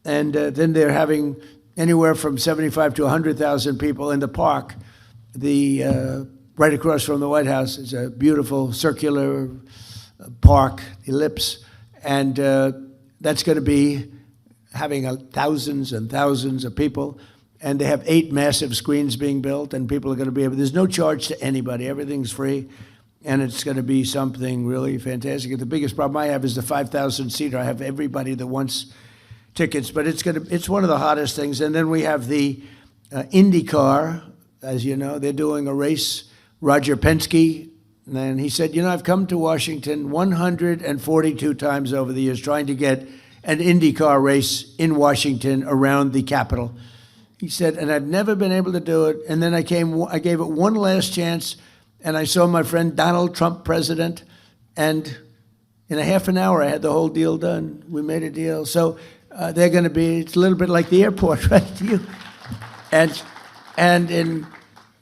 And then they're having anywhere from 75 to 100,000 people in the park. Right across from the White House is a beautiful circular park, ellipse. And that's going to be having thousands and thousands of people. And they have 8 massive screens being built, and people are going to be able, there's no charge to anybody. Everything's free. And it's going to be something really fantastic. The biggest problem I have is the 5,000-seater. I have everybody that wants tickets, but it's one of the hottest things. And then we have the IndyCar, as you know, they're doing a race. Roger Penske, and he said, I've come to Washington 142 times over the years trying to get an IndyCar race in Washington around the Capitol. He said, and I've never been able to do it. And then I gave it one last chance. And I saw my friend Donald Trump, president, and in a half an hour, I had the whole deal done. We made a deal. So they're going to be, it's a little bit like the airport, right? And in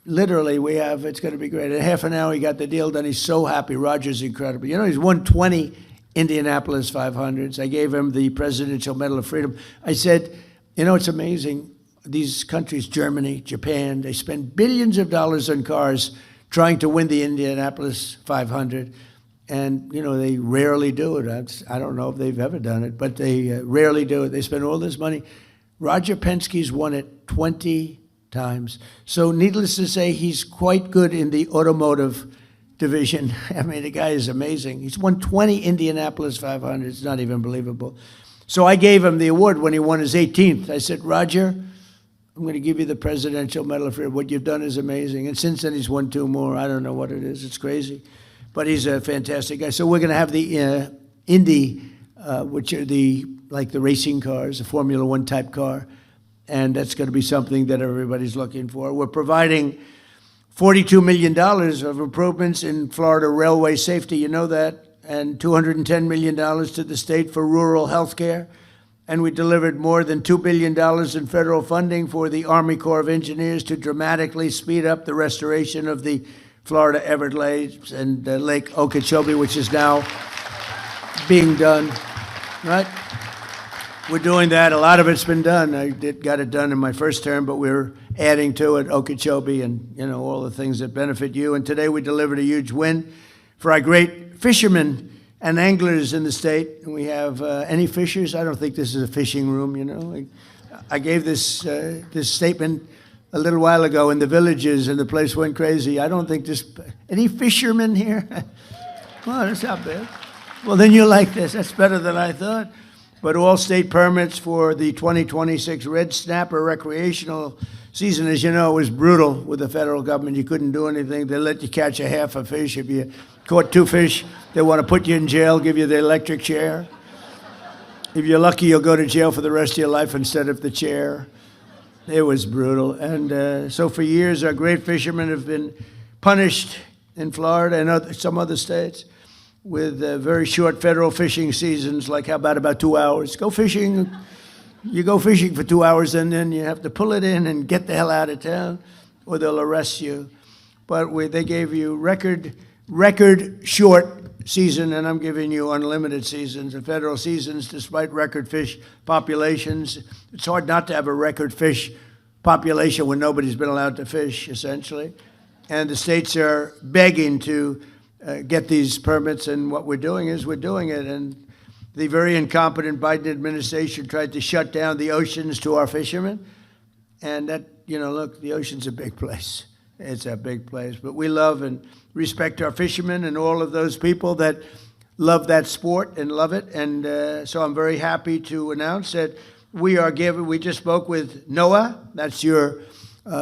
literally, it's going to be great. In half an hour, he got the deal done. He's so happy. Roger's incredible. He's won 20 Indianapolis 500s. I gave him the Presidential Medal of Freedom. I said, it's amazing. These countries, Germany, Japan, they spend billions of dollars on cars trying to win the Indianapolis 500, and they rarely do it. I don't know if they've ever done it, but they rarely do it. They spend all this money. Roger Penske's won it 20 times. So needless to say, he's quite good in the automotive division. I mean, the guy is amazing. He's won 20 Indianapolis 500s. It's not even believable. So I gave him the award when he won his 18th. I said, Roger, I'm going to give you the Presidential Medal of Freedom. What you've done is amazing. And since then, he's won 2 more. I don't know what it is. It's crazy. But he's a fantastic guy. So we're going to have the Indy, which are the racing cars, the Formula One type car. And that's going to be something that everybody's looking for. We're providing $42 million of improvements in Florida railway safety. You know that. And $210 million to the state for rural health care. And we delivered more than $2 billion in federal funding for the Army Corps of Engineers to dramatically speed up the restoration of the Florida Everglades and Lake Okeechobee, which is now being done, right? We're doing that. A lot of it's been done. I got it done in my first term, but we're adding to it Okeechobee and, all the things that benefit you. And today we delivered a huge win for our great fishermen and anglers in the state. And we have any fishers? I don't think this is a fishing room, I gave this statement a little while ago in the villages, and the place went crazy. I don't think any fishermen here? Well, that's not bad. Well, then you like this. That's better than I thought. But all state permits for the 2026 red snapper recreational season, as you know, was brutal with the federal government. You couldn't do anything. They let you catch a half a fish. If you caught 2 fish, they want to put you in jail, give you the electric chair. If you're lucky, you'll go to jail for the rest of your life instead of the chair. It was brutal. And so for years, our great fishermen have been punished in Florida and some other states with very short federal fishing seasons, like how about 2 hours? Go fishing. You go fishing for 2 hours, and then you have to pull it in and get the hell out of town, or they'll arrest you. But they gave you record short season, and I'm giving you unlimited seasons and federal seasons despite record fish populations. It's hard not to have a record fish population when nobody's been allowed to fish, essentially. And the states are begging to get these permits, and what we're doing is we're doing it. And the very incompetent Biden administration tried to shut down the oceans to our fishermen. And that, look, the ocean's a big place. It's a big place. But we love and respect our fishermen and all of those people that love that sport and love it. And so I'm very happy to announce that we just spoke with NOAA. That's your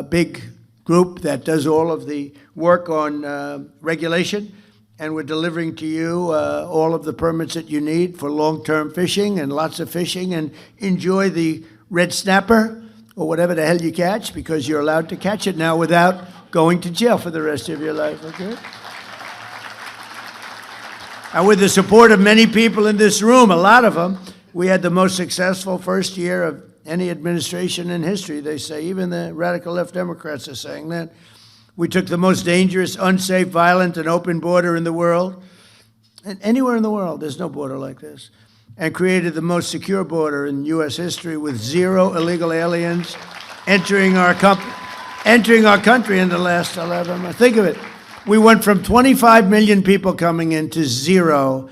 big group that does all of the work on regulation. And we're delivering to you all of the permits that you need for long-term fishing and lots of fishing. And enjoy the red snapper or whatever the hell you catch, because you're allowed to catch it now without going to jail for the rest of your life, okay? And with the support of many people in this room, a lot of them, we had the most successful first year of any administration in history, they say. Even the radical left Democrats are saying that. We took the most dangerous, unsafe, violent, and open border in the world, and anywhere in the world, there's no border like this, and created the most secure border in U.S. history with 0 illegal aliens entering our country in the last 11 months. Think of it. We went from 25 million people coming in to 0,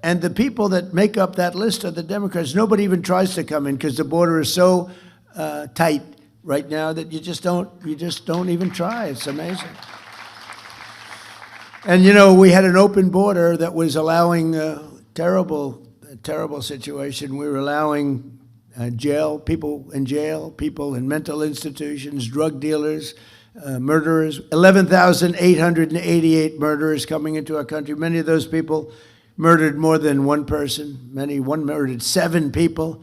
and the people that make up that list are the Democrats. Nobody even tries to come in because the border is so tight right now that you just don't even try. It's amazing. And we had an open border that was allowing terrible situation. We were allowing people in mental institutions, drug dealers, murderers, 11,888 murderers coming into our country. Many of those people murdered more than one person. One murdered 7 people,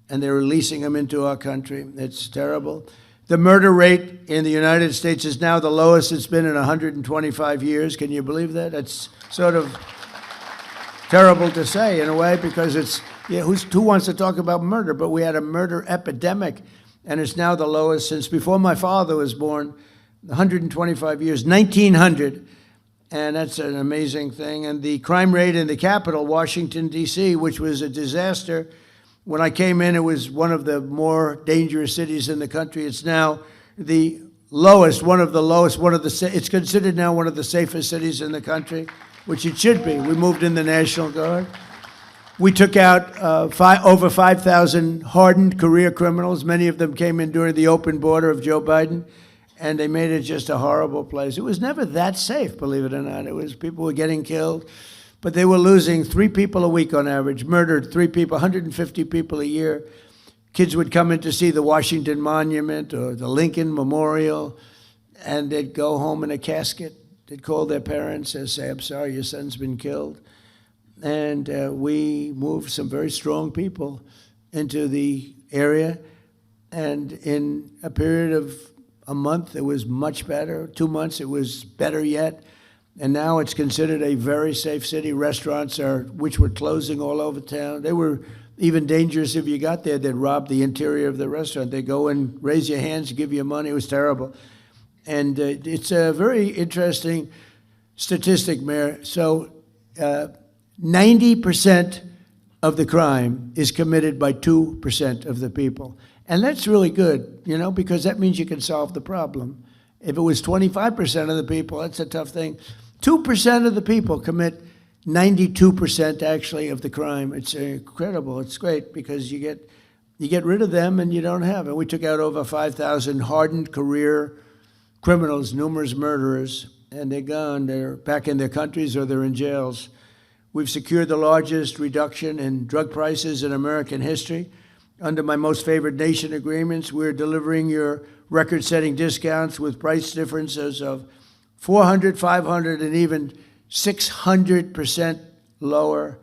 and they're releasing them into our country. It's terrible. The murder rate in the United States is now the lowest it's been in 125 years. Can you believe that? It's sort of terrible to say in a way, because who wants to talk about murder? But we had a murder epidemic, and it's now the lowest since before my father was born, 125 years, 1900. And that's an amazing thing. And the crime rate in the capital, Washington, D.C., which was a disaster. When I came in, it was one of the more dangerous cities in the country. It's now the lowest, it's considered now one of the safest cities in the country, which it should be. We moved in the National Guard. We took out over 5,000 hardened career criminals. Many of them came in during the open border of Joe Biden, and they made it just a horrible place. It was never that safe, believe it or not. People were getting killed, but they were losing 3 people a week on average, murdered 3 people, 150 people a year. Kids would come in to see the Washington Monument or the Lincoln Memorial, and they'd go home in a casket. They'd call their parents and say, "I'm sorry, your son's been killed." And we moved some very strong people into the area, and in a period of a month, it was much better. 2 months, it was better yet. And now it's considered a very safe city. Restaurants which were closing all over town. They were even dangerous if you got there. They'd rob the interior of the restaurant. They'd go and raise your hands, give you money. It was terrible. And it's a very interesting statistic, Mayor. So 90% of the crime is committed by 2% of the people. And that's really good, because that means you can solve the problem. If it was 25% of the people, that's a tough thing. 2% of the people commit 92% actually of the crime. It's incredible. It's great because you get rid of them and you don't have it. We took out over 5,000 hardened career criminals, numerous murderers, and they're gone. They're back in their countries or they're in jails. We've secured the largest reduction in drug prices in American history. Under my most favored nation agreements, we're delivering your record-setting discounts with price differences of 400, 500, and even 600% lower.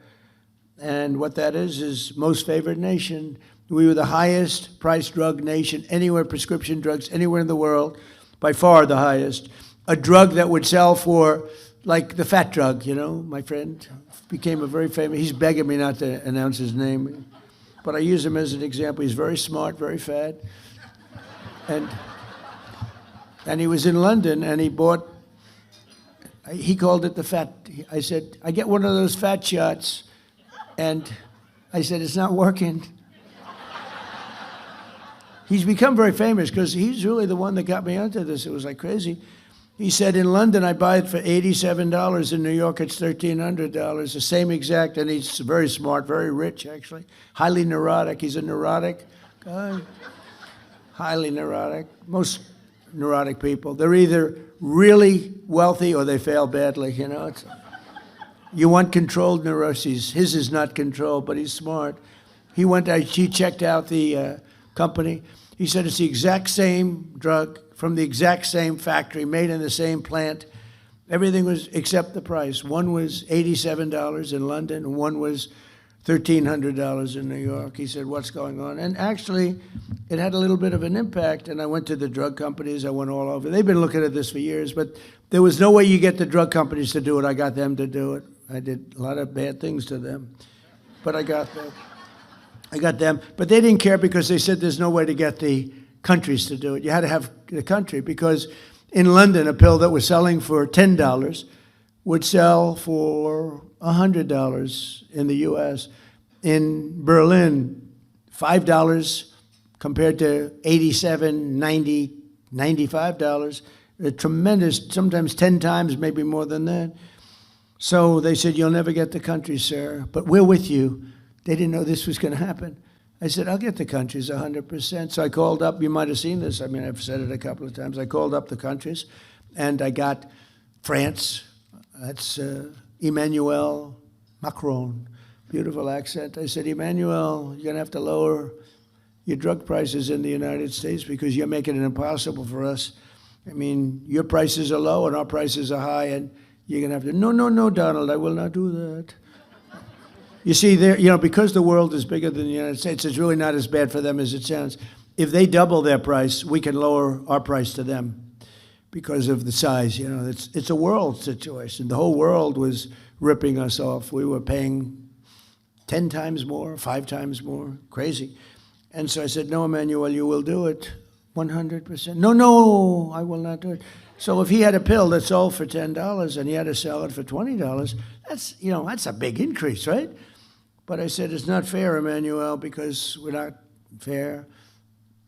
And what that is most favored nation. We were the highest priced drug nation anywhere, prescription drugs, anywhere in the world, by far the highest. A drug that would sell for, like the fat drug, you know, my friend became a very famous, he's begging me not to announce his name, but I use him as an example. He's very smart, very fat. And he was in London and he bought, he called it the fat, I said, I get one of those fat shots. And I said, it's not working. He's become very famous because he's really the one that got me onto this. It was like crazy. He said, in London, I buy it for $87. In New York, it's $1,300. The same exact, and he's very smart, very rich, actually. Highly neurotic. He's a neurotic guy. Highly neurotic. Most neurotic people, they're either really wealthy or they fail badly, you know. You want controlled neuroses. His is not controlled, but he's smart. He checked out the company. He said it's the exact same drug from the exact same factory, made in the same plant. Everything was except the price. One was $87 in London, and one was $1,300 in New York. He said, what's going on? And actually, it had a little bit of an impact, and I went to the drug companies. I went all over. They've been looking at this for years, but there was no way you get the drug companies to do it. I got them to do it. I did a lot of bad things to them, but I got them. But they didn't care because they said there's no way to get the countries to do it. You had to have the country because in London, a pill that was selling for $10 would sell for $100 in the U.S. In Berlin, $5 compared to $87, $90, $95. A tremendous, sometimes 10 times, maybe more than that. So they said, you'll never get the countries, sir, but we're with you. They didn't know this was going to happen. I said, I'll get the countries 100%. So I called up, you might have seen this. I mean, I've said it a couple of times. I called up the countries, and I got France. That's Emmanuel Macron. Beautiful accent. I said, Emmanuel, you're going to have to lower your drug prices in the United States because you're making it impossible for us. I mean, your prices are low and our prices are high, and you're going to have to, no, Donald, I will not do that. You see, there, you know, because the world is bigger than the United States, it's really not as bad for them as it sounds. If they double their price, we can lower our price to them because of the size. You know, it's a world situation. The whole world was ripping us off. We were paying 10 times more, 5 times more, crazy. And so I said, no, Emmanuel, you will do it 100%. No, I will not do it. So if he had a pill that sold for $10 and he had to sell it for $20, that's a big increase, right? But I said, it's not fair, Emmanuel, because we're not fair.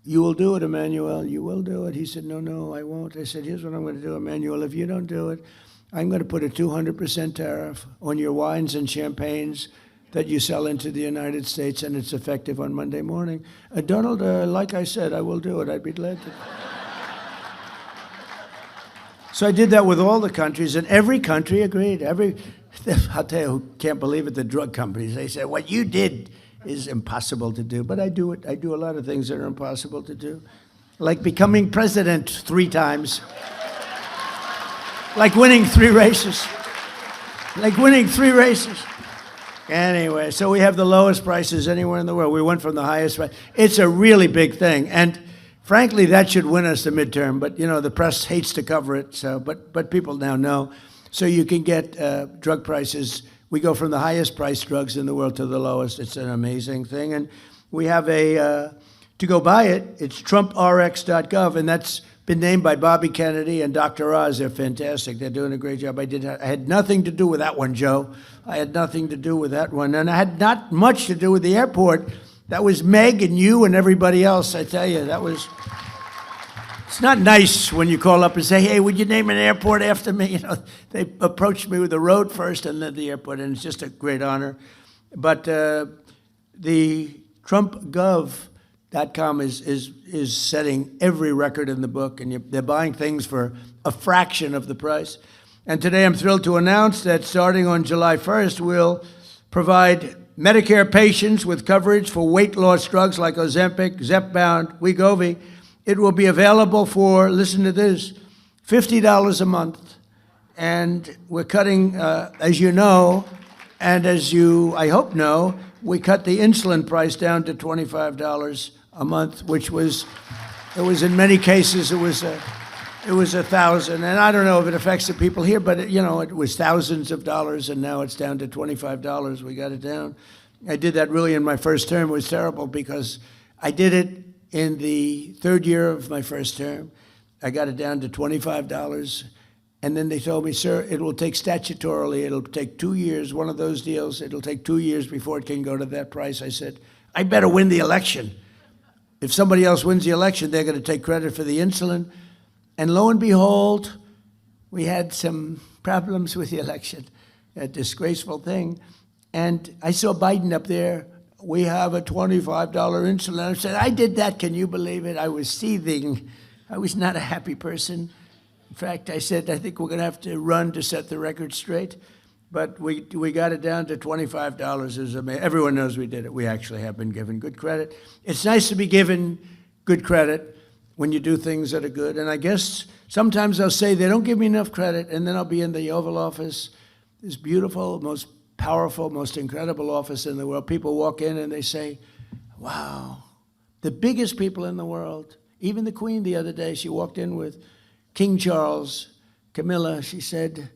You will do it, Emmanuel. You will do it. He said, no, I won't. I said, here's what I'm going to do, Emmanuel. If you don't do it, I'm going to put a 200% tariff on your wines and champagnes that you sell into the United States, and it's effective on Monday morning. Donald, like I said, I will do it. I'd be glad to. So I did that with all the countries, and every country agreed. I'll tell you who can't believe it, the drug companies. They said, what you did is impossible to do. But I do it. I do a lot of things that are impossible to do. Like becoming president 3 times. Like winning 3 races. Anyway, so we have the lowest prices anywhere in the world. We went from the highest price. It's a really big thing. And frankly, that should win us the midterm. But, you know, the press hates to cover it. So, but people now know. So you can get drug prices. We go from the highest priced drugs in the world to the lowest. It's an amazing thing. And we have to go buy it, it's TrumpRx.gov, and that's been named by Bobby Kennedy and Dr. Oz. They're fantastic. They're doing a great job. I had nothing to do with that one, Joe. I had nothing to do with that one. And I had not much to do with the airport. That was Meg and you and everybody else, I tell you. It's not nice when you call up and say, hey, would you name an airport after me? You know, they approached me with the road first and then the airport, and it's just a great honor. But the TrumpGov.com is setting every record in the book, and they're buying things for a fraction of the price. And today I'm thrilled to announce that starting on July 1st, we'll provide Medicare patients with coverage for weight loss drugs like Ozempic, Zepbound, Wegovy. It will be available for, listen to this, $50 a month. And we're cutting, as you know, And as you, I hope, know, we cut the insulin price down to $25 a month, which was, it was in many cases, it was $1,000. And I don't know if it affects the people here, but it was thousands of dollars, and now it's down to $25. We got it down. I did that really in my first term. It was terrible because I did it in the third year of my first term. I got it down to $25. And then they told me, sir, it will take statutorily, it'll take 2 years, one of those deals, it'll take 2 years before it can go to that price. I said, I better win the election. If somebody else wins the election, they're going to take credit for the insulin. And lo and behold, we had some problems with the election, a disgraceful thing. And I saw Biden up there, we have a $25 insulin. I said, I did that, can you believe it? I was seething. I was not a happy person. In fact, I said, I think we're going to have to run to set the record straight. But we got it down to $25. Everyone knows we did it. We actually have been given good credit. It's nice to be given good credit when you do things that are good. And I guess sometimes they'll say they don't give me enough credit, and then I'll be in the Oval Office, this beautiful, most powerful, most incredible office in the world. People walk in and they say, wow, the biggest people in the world. Even the Queen the other day, she walked in with King Charles, Camilla, she said,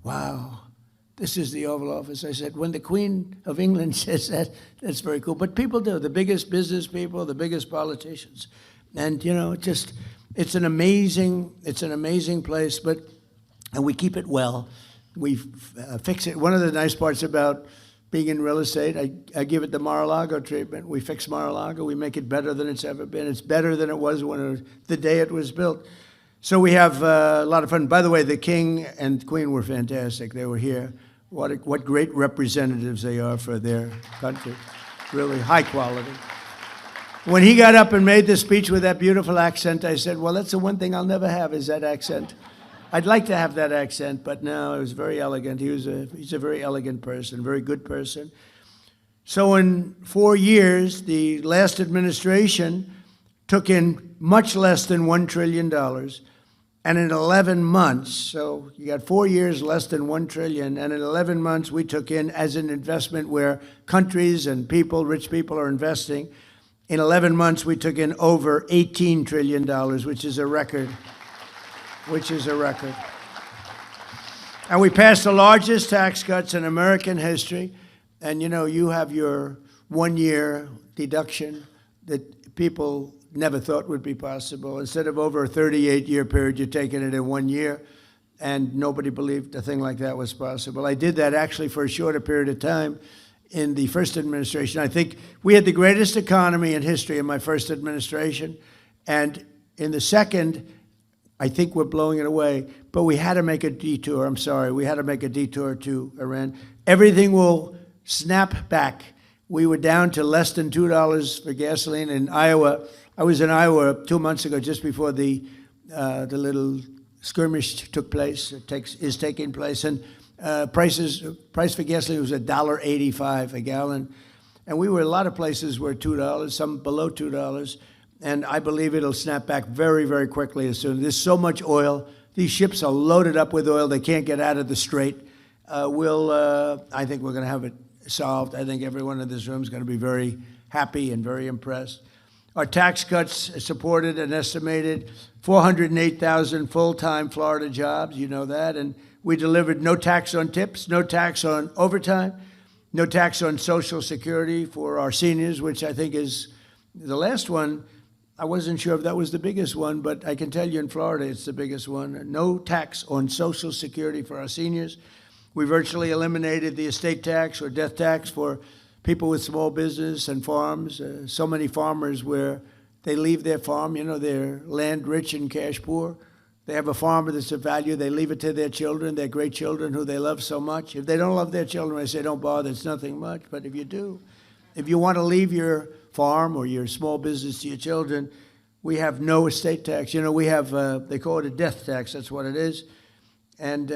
wow, this is the Oval Office. I said, when the Queen of England says that, that's very cool. But people do, the biggest business people, the biggest politicians. And, it's an amazing place, and we keep it well. We fix it. One of the nice parts about being in real estate, I give it the Mar-a-Lago treatment. We fix Mar-a-Lago. We make it better than it's ever been. It's better than it was the day it was built. So we have a lot of fun. By the way, the King and Queen were fantastic. They were here. What great representatives they are for their country. Really high quality. When he got up and made the speech with that beautiful accent, I said, well, that's the one thing I'll never have is that accent. I'd like to have that accent, but no, it was very elegant. He's a very elegant person, very good person. So in 4 years, the last administration took in much less than $1 trillion. And in 11 months, so you got 4 years, less than $1 trillion, and in 11 months we took in as an investment where countries and people, rich people are investing. In 11 months we took in over $18 trillion, which is a record. And we passed the largest tax cuts in American history. And you have your 1 year deduction that people never thought would be possible. Instead of over a 38-year period, you're taking it in 1 year, and nobody believed a thing like that was possible. I did that actually for a shorter period of time in the first administration. I think we had the greatest economy in history in my first administration, and in the second, I think we're blowing it away, but we had to make a detour. I'm sorry, we had to make a detour to Iran. Everything will snap back. We were down to less than $2 for gasoline in Iowa. I was in Iowa 2 months ago, just before the little skirmish took place, is taking place, and price for gasoline was $1.85 a gallon, and we were a lot of places were $2, some below $2, and I believe it'll snap back very, very quickly as soon. There's so much oil; these ships are loaded up with oil; they can't get out of the strait. I think we're going to have it solved. I think everyone in this room is going to be very happy and very impressed. Our tax cuts supported an estimated 408,000 full-time Florida jobs, you know that, and we delivered no tax on tips, no tax on overtime, no tax on Social Security for our seniors, which I think is the last one. I wasn't sure if that was the biggest one, but I can tell you in Florida it's the biggest one. No tax on Social Security for our seniors. We virtually eliminated the estate tax or death tax for people with small business and farms. So many farmers where they leave their farm, they're land rich and cash poor. They have a farm that's of value. They leave it to their children, their great children who they love so much. If they don't love their children, I say don't bother, it's nothing much. But if you do, if you want to leave your farm or your small business to your children, we have no estate tax. We have, they call it a death tax, that's what it is. And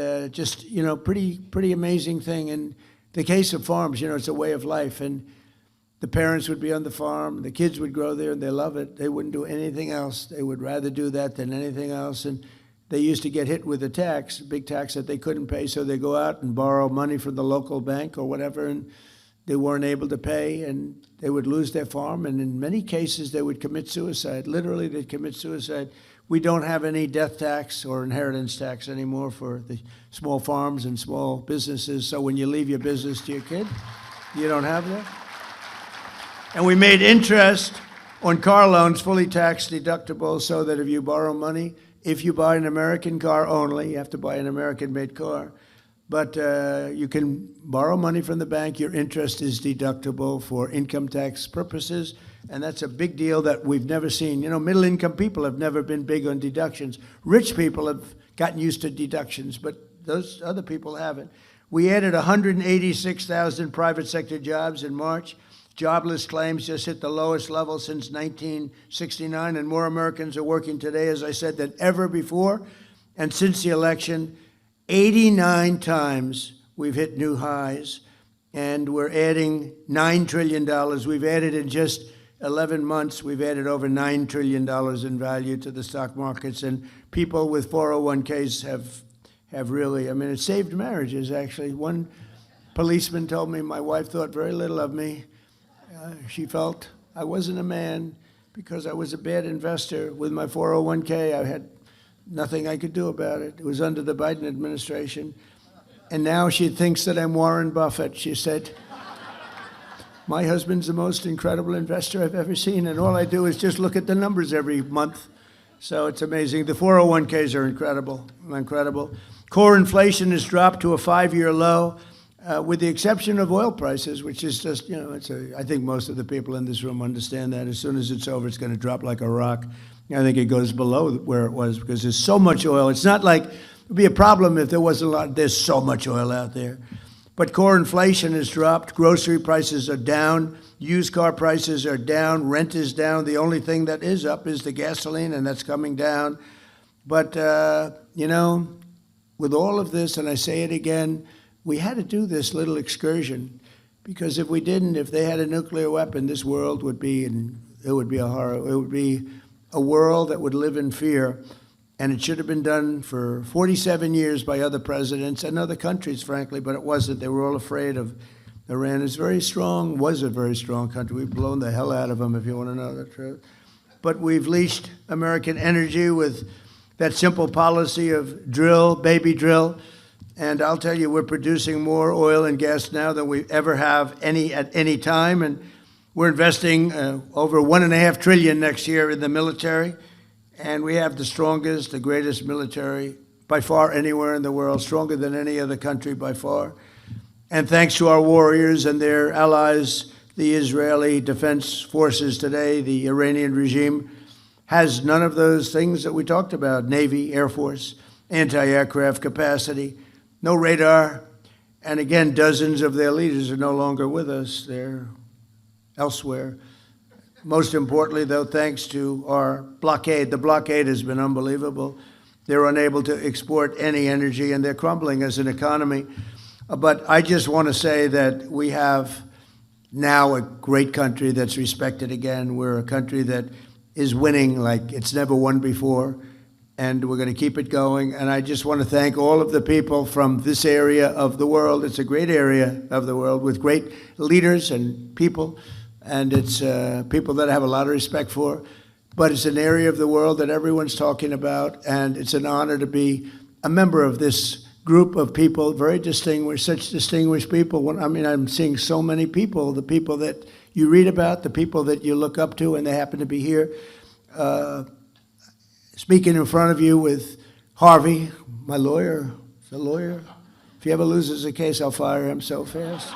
pretty amazing thing. And the case of farms, it's a way of life. And the parents would be on the farm, the kids would grow there, and they love it. They wouldn't do anything else. They would rather do that than anything else. And they used to get hit with a tax, a big tax that they couldn't pay, so they go out and borrow money from the local bank or whatever, and they weren't able to pay, and they would lose their farm, and in many cases they would commit suicide. Literally, they'd commit suicide. We don't have any death tax or inheritance tax anymore for the small farms and small businesses, so when you leave your business to your kid, you don't have that. And we made interest on car loans fully tax deductible, so that if you borrow money, if you buy an American car only, you have to buy an American-made car, but you can borrow money from the bank. Your interest is deductible for income tax purposes, and that's a big deal that we've never seen. You know, middle-income people have never been big on deductions. Rich people have gotten used to deductions, but those other people haven't. We added 186,000 private sector jobs in March. Jobless claims just hit the lowest level since 1969, and more Americans are working today, as I said, than ever before. And since the election, 89 times we've hit new highs, and we're adding $9 trillion. We've added in just 11 months, we've added over $9 trillion in value to the stock markets, and people with 401ks have really, I mean, it saved marriages, actually. One policeman told me my wife thought very little of me. She felt I wasn't a man because I was a bad investor. With my 401k, I had nothing I could do about it. It was under the Biden administration. And now she thinks that I'm Warren Buffett. She said, my husband's the most incredible investor I've ever seen, and all I do is just look at the numbers every month. So it's amazing. The 401ks are incredible, incredible. Core inflation has dropped to a 5-year low. With the exception of oil prices, which is just, you know, I think most of the people in this room understand that. As soon as it's over, it's going to drop like a rock. I think it goes below where it was because there's so much oil. It's not like it would be a problem if there wasn't a lot. There's so much oil out there. But core inflation has dropped. Grocery prices are down. Used car prices are down. Rent is down. The only thing that is up is the gasoline, and that's coming down. But, you know, with all of this, and I say it again, we had to do this little excursion, because if we didn't, if they had a nuclear weapon, this world would be, and it would be a horror. It would be a world that would live in fear, and it should have been done for 47 years by other presidents and other countries, frankly, but it wasn't. They were all afraid of Iran. It's very strong, was a very strong country. We've blown the hell out of them, if you want to know the truth. But we've leashed American energy with that simple policy of drill, baby drill. And I'll tell you, we're producing more oil and gas now than we ever have at any time. And we're investing over $1.5 trillion next year in the military. And we have the strongest, the greatest military by far anywhere in the world, stronger than any other country by far. And thanks to our warriors and their allies, the Israeli Defense Forces today, the Iranian regime has none of those things that we talked about: Navy, Air Force, anti-aircraft capacity, no radar. And again, dozens of their leaders are no longer with us. They're elsewhere. Most importantly, though, thanks to our blockade. The blockade has been unbelievable. They're unable to export any energy, and they're crumbling as an economy. But I just want to say that we have now a great country that's respected again. We're a country that is winning like it's never won before, and we're going to keep it going. And I just want to thank all of the people from this area of the world. It's a great area of the world with great leaders and people, and it's people that I have a lot of respect for. But it's an area of the world that everyone's talking about, and it's an honor to be a member of this group of people, very distinguished, such distinguished people. I mean, I'm seeing so many people, the people that you read about, the people that you look up to, and they happen to be here. Speaking in front of you with Harvey, my lawyer, the lawyer. If he ever loses a case, I'll fire him so fast.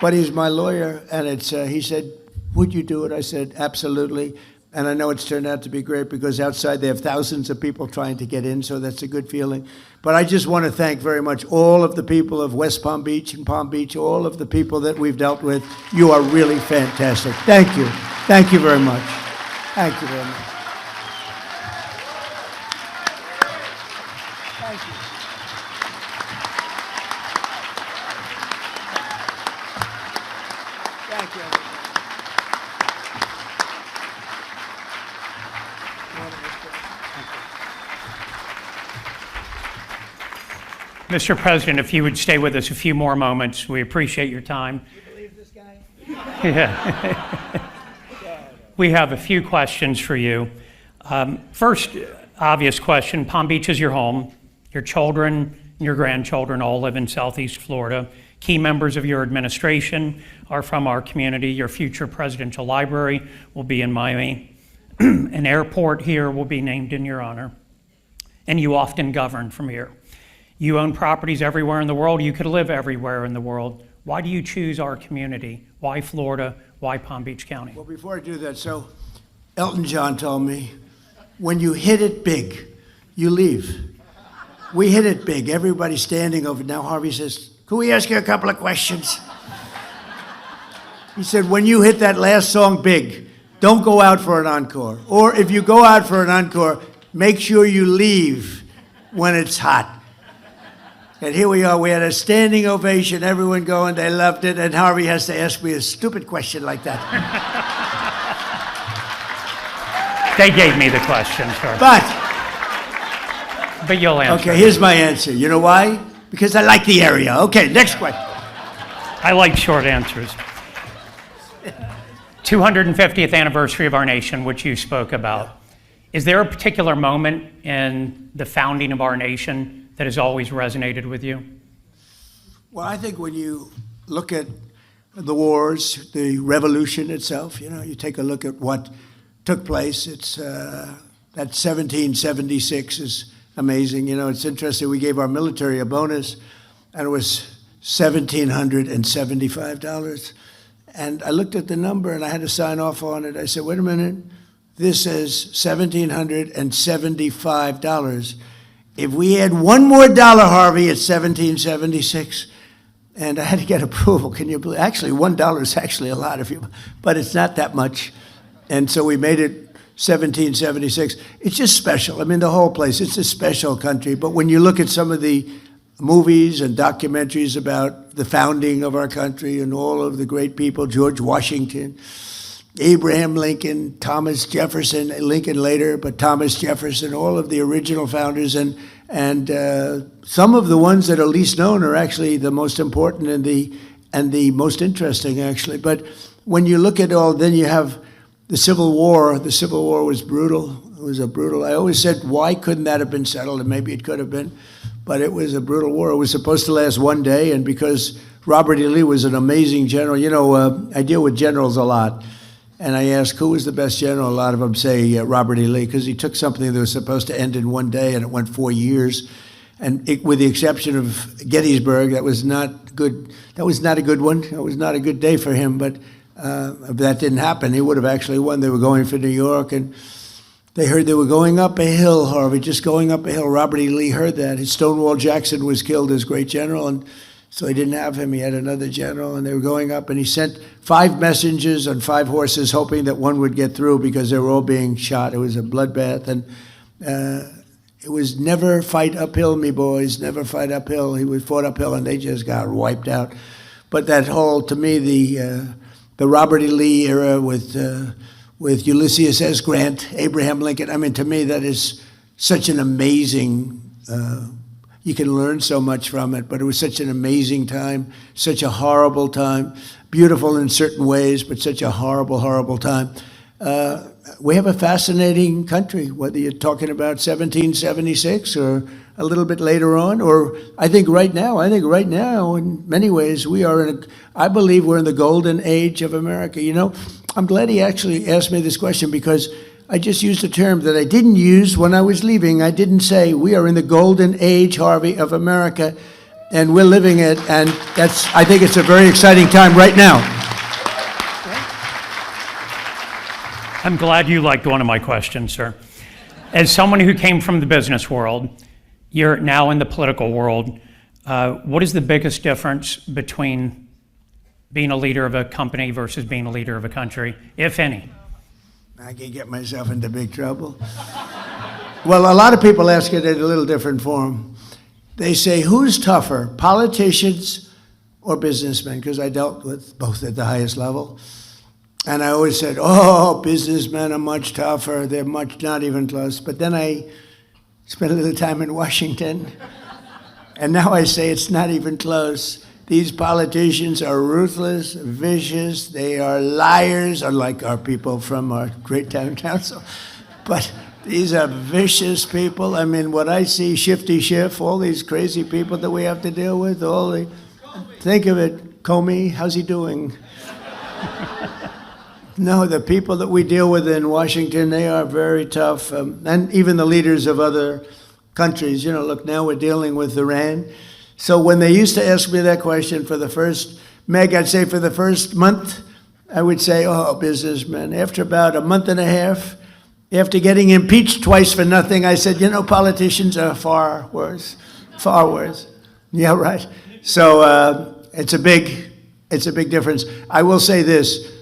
But he's my lawyer, and he said, would you do it? I said, absolutely. And I know it's turned out to be great because outside they have thousands of people trying to get in, so that's a good feeling. But I just want to thank very much all of the people of West Palm Beach and Palm Beach, all of the people that we've dealt with. You are really fantastic. Thank you. Thank you very much. Thank you very much. Thank you. Thank you. Mr. President, if you would stay with us a few more moments, we appreciate your time. You believe this guy? Yeah. We have a few questions for you. First, obvious question, Palm Beach is your home. Your children and your grandchildren all live in Southeast Florida. Key members of your administration are from our community. Your future presidential library will be in Miami. An airport here will be named in your honor. And you often govern from here. You own properties everywhere in the world. You could live everywhere in the world. Why do you choose our community? Why Florida? Why Palm Beach County? Well, before I do that, so Elton John told me, when you hit it big, you leave. We hit it big. Everybody's standing over. Now Harvey says, can we ask you a couple of questions? He said, when you hit that last song big, don't go out for an encore. Or if you go out for an encore, make sure you leave when it's hot. And here we are, we had a standing ovation, everyone going, they loved it, and Harvey has to ask me a stupid question like that. They gave me the question, sir. But you'll answer. Okay, here's my answer. You know why? Because I like the area. Okay, next question. I like short answers. 250th anniversary of our nation, which you spoke about. Is there a particular moment in the founding of our nation that has always resonated with you? Well, I think when you look at the wars, the revolution itself, you take a look at what took place. It's that 1776 is amazing. It's interesting. We gave our military a bonus, and it was $1,775. And I looked at the number, and I had to sign off on it. I said, wait a minute. This says $1,775. If we had one more dollar, Harvey, it's 1776, and I had to get approval. Can you believe? Actually, $1 is actually a lot, but it's not that much, and so we made it 1776. It's just special. I mean, the whole place. It's a special country. But when you look at some of the movies and documentaries about the founding of our country and all of the great people, George Washington, Abraham Lincoln, Thomas Jefferson, Lincoln later, but Thomas Jefferson, all of the original founders, and some of the ones that are least known are actually the most important and the most interesting, actually. But when you look at all, then you have the Civil War. The Civil War was brutal. It was a brutal. I always said, why couldn't that have been settled? And maybe it could have been, but it was a brutal war. It was supposed to last one day, and because Robert E. Lee was an amazing general, I deal with generals a lot. And I ask, who was the best general? A lot of them say Robert E. Lee, because he took something that was supposed to end in one day, and it went 4 years. And with the exception of Gettysburg, that was not good. That was not a good one. It was not a good day for him. But if that didn't happen, he would have actually won. They were going for New York, and they heard they were going up a hill, Harvey, just going up a hill. Robert E. Lee heard that. Stonewall Jackson was killed as great general, and so he didn't have him. He had another general, and they were going up, and he sent 5 messengers on 5 horses, hoping that one would get through because they were all being shot. It was a bloodbath, and it was never fight uphill, me boys, never fight uphill. He was fought uphill, and they just got wiped out. But that whole, to me, the Robert E. Lee era with Ulysses S. Grant, Abraham Lincoln, I mean, to me, that is such an amazing you can learn so much from it, but it was such an amazing time, such a horrible time, beautiful in certain ways, but such a horrible, horrible time. We have a fascinating country, whether you're talking about 1776 or a little bit later on, or I think right now, in many ways, I believe we're in the golden age of America. I'm glad he actually asked me this question, because I just used a term that I didn't use when I was leaving. I didn't say we are in the golden age, Harvey, of America, and we're living it, and I think it's a very exciting time right now. I'm glad you liked one of my questions, sir. As someone who came from the business world, you're now in the political world. What is the biggest difference between being a leader of a company versus being a leader of a country, if any? I can get myself into big trouble. Well, a lot of people ask it in a little different form. They say, who's tougher, politicians or businessmen? Because I dealt with both at the highest level. And I always said, businessmen are much tougher. They're not even close. But then I spent a little time in Washington. And now I say it's not even close. These politicians are ruthless, vicious, they are liars, unlike our people from our great town council. But these are vicious people. I mean, what I see, Shifty Schiff, all these crazy people that we have to deal with, think of it, Comey, how's he doing? No, the people that we deal with in Washington, they are very tough. And even the leaders of other countries, look, now we're dealing with Iran. So when they used to ask me that question for the first, Meg, I'd say for the first month, I would say, oh, businessmen. After about a month and a half, after getting impeached twice for nothing, I said, politicians are far worse, far worse. Yeah, right. So it's a big difference. I will say this,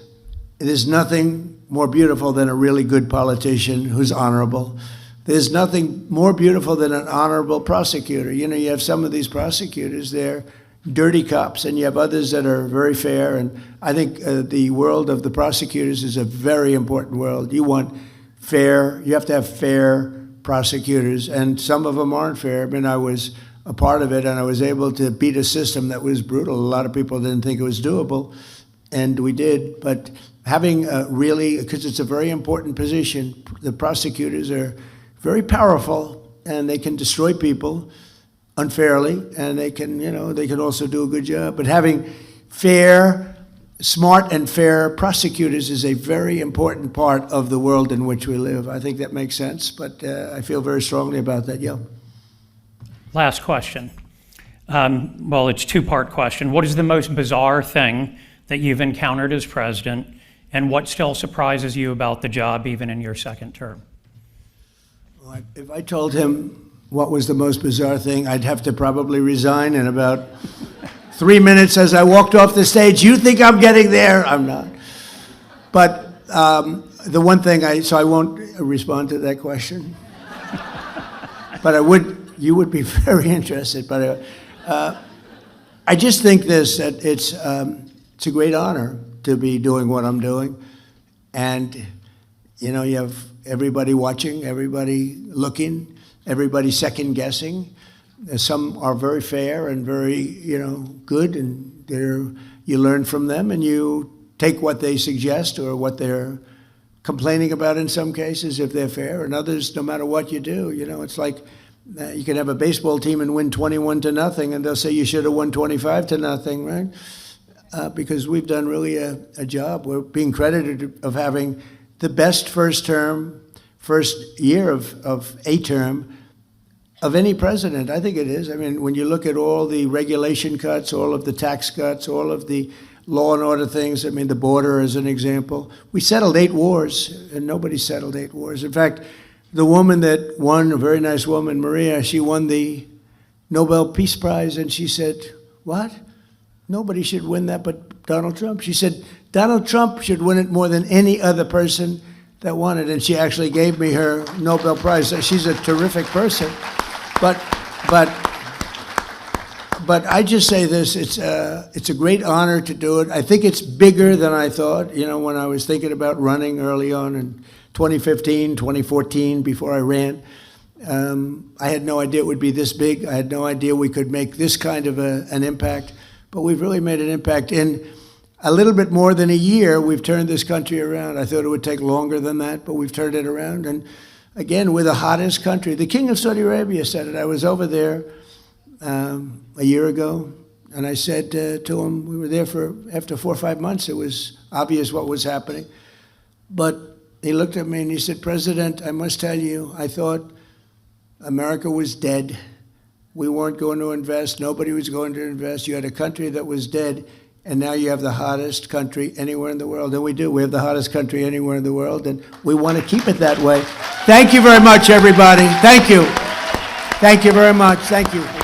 there's nothing more beautiful than a really good politician who's honorable. There's nothing more beautiful than an honorable prosecutor. You have some of these prosecutors, they're dirty cops, and you have others that are very fair. And I think the world of the prosecutors is a very important world. You have to have fair prosecutors, and some of them aren't fair. I mean, I was a part of it, and I was able to beat a system that was brutal. A lot of people didn't think it was doable, and we did. But having because it's a very important position, the prosecutors are very powerful, and they can destroy people unfairly, and they can also do a good job. But having smart and fair prosecutors is a very important part of the world in which we live. I think that makes sense, but I feel very strongly about that, yeah. Last question. Well, it's a two-part question. What is the most bizarre thing that you've encountered as president, and what still surprises you about the job even in your second term? Well, if I told him what was the most bizarre thing, I'd have to probably resign in about 3 minutes as I walked off the stage. You think I'm getting there? I'm not. But the one thing I won't respond to that question. But you would be very interested. But I just think that it's a great honor to be doing what I'm doing. And, you have everybody watching, everybody looking, everybody second guessing. Some are very fair and very, good, and you learn from them, and you take what they suggest or what they're complaining about in some cases if they're fair, and others, no matter what you do, it's like you can have a baseball team and win 21-0, and they'll say you should have won 25-0, right? Because we've done really a job. We're being credited of having the best first year of a term of any president. I think it is. I mean, when you look at all the regulation cuts, all of the tax cuts, all of the law and order things, I mean, the border as an example, we settled 8 wars, and nobody settled 8 wars. In fact, the woman that won, a very nice woman, Maria, she won the Nobel Peace Prize, and she said, what? Nobody should win that but Donald Trump. She said, Donald Trump should win it more than any other person that won it, and she actually gave me her Nobel Prize. She's a terrific person. But I just say this, it's a great honor to do it. I think it's bigger than I thought. When I was thinking about running early on in 2015, 2014, before I ran, I had no idea it would be this big. I had no idea we could make this kind of an impact. But we've really made an impact. In a little bit more than a year, we've turned this country around. I thought it would take longer than that, but we've turned it around. And again, we're the hottest country. The King of Saudi Arabia said it. I was over there a year ago, and I said to him, we were there after 4 or 5 months, it was obvious what was happening. But he looked at me and he said, President, I must tell you, I thought America was dead. We weren't going to invest. Nobody was going to invest. You had a country that was dead, and now you have the hottest country anywhere in the world. And we do. We have the hottest country anywhere in the world, and we want to keep it that way. Thank you very much, everybody. Thank you. Thank you very much. Thank you.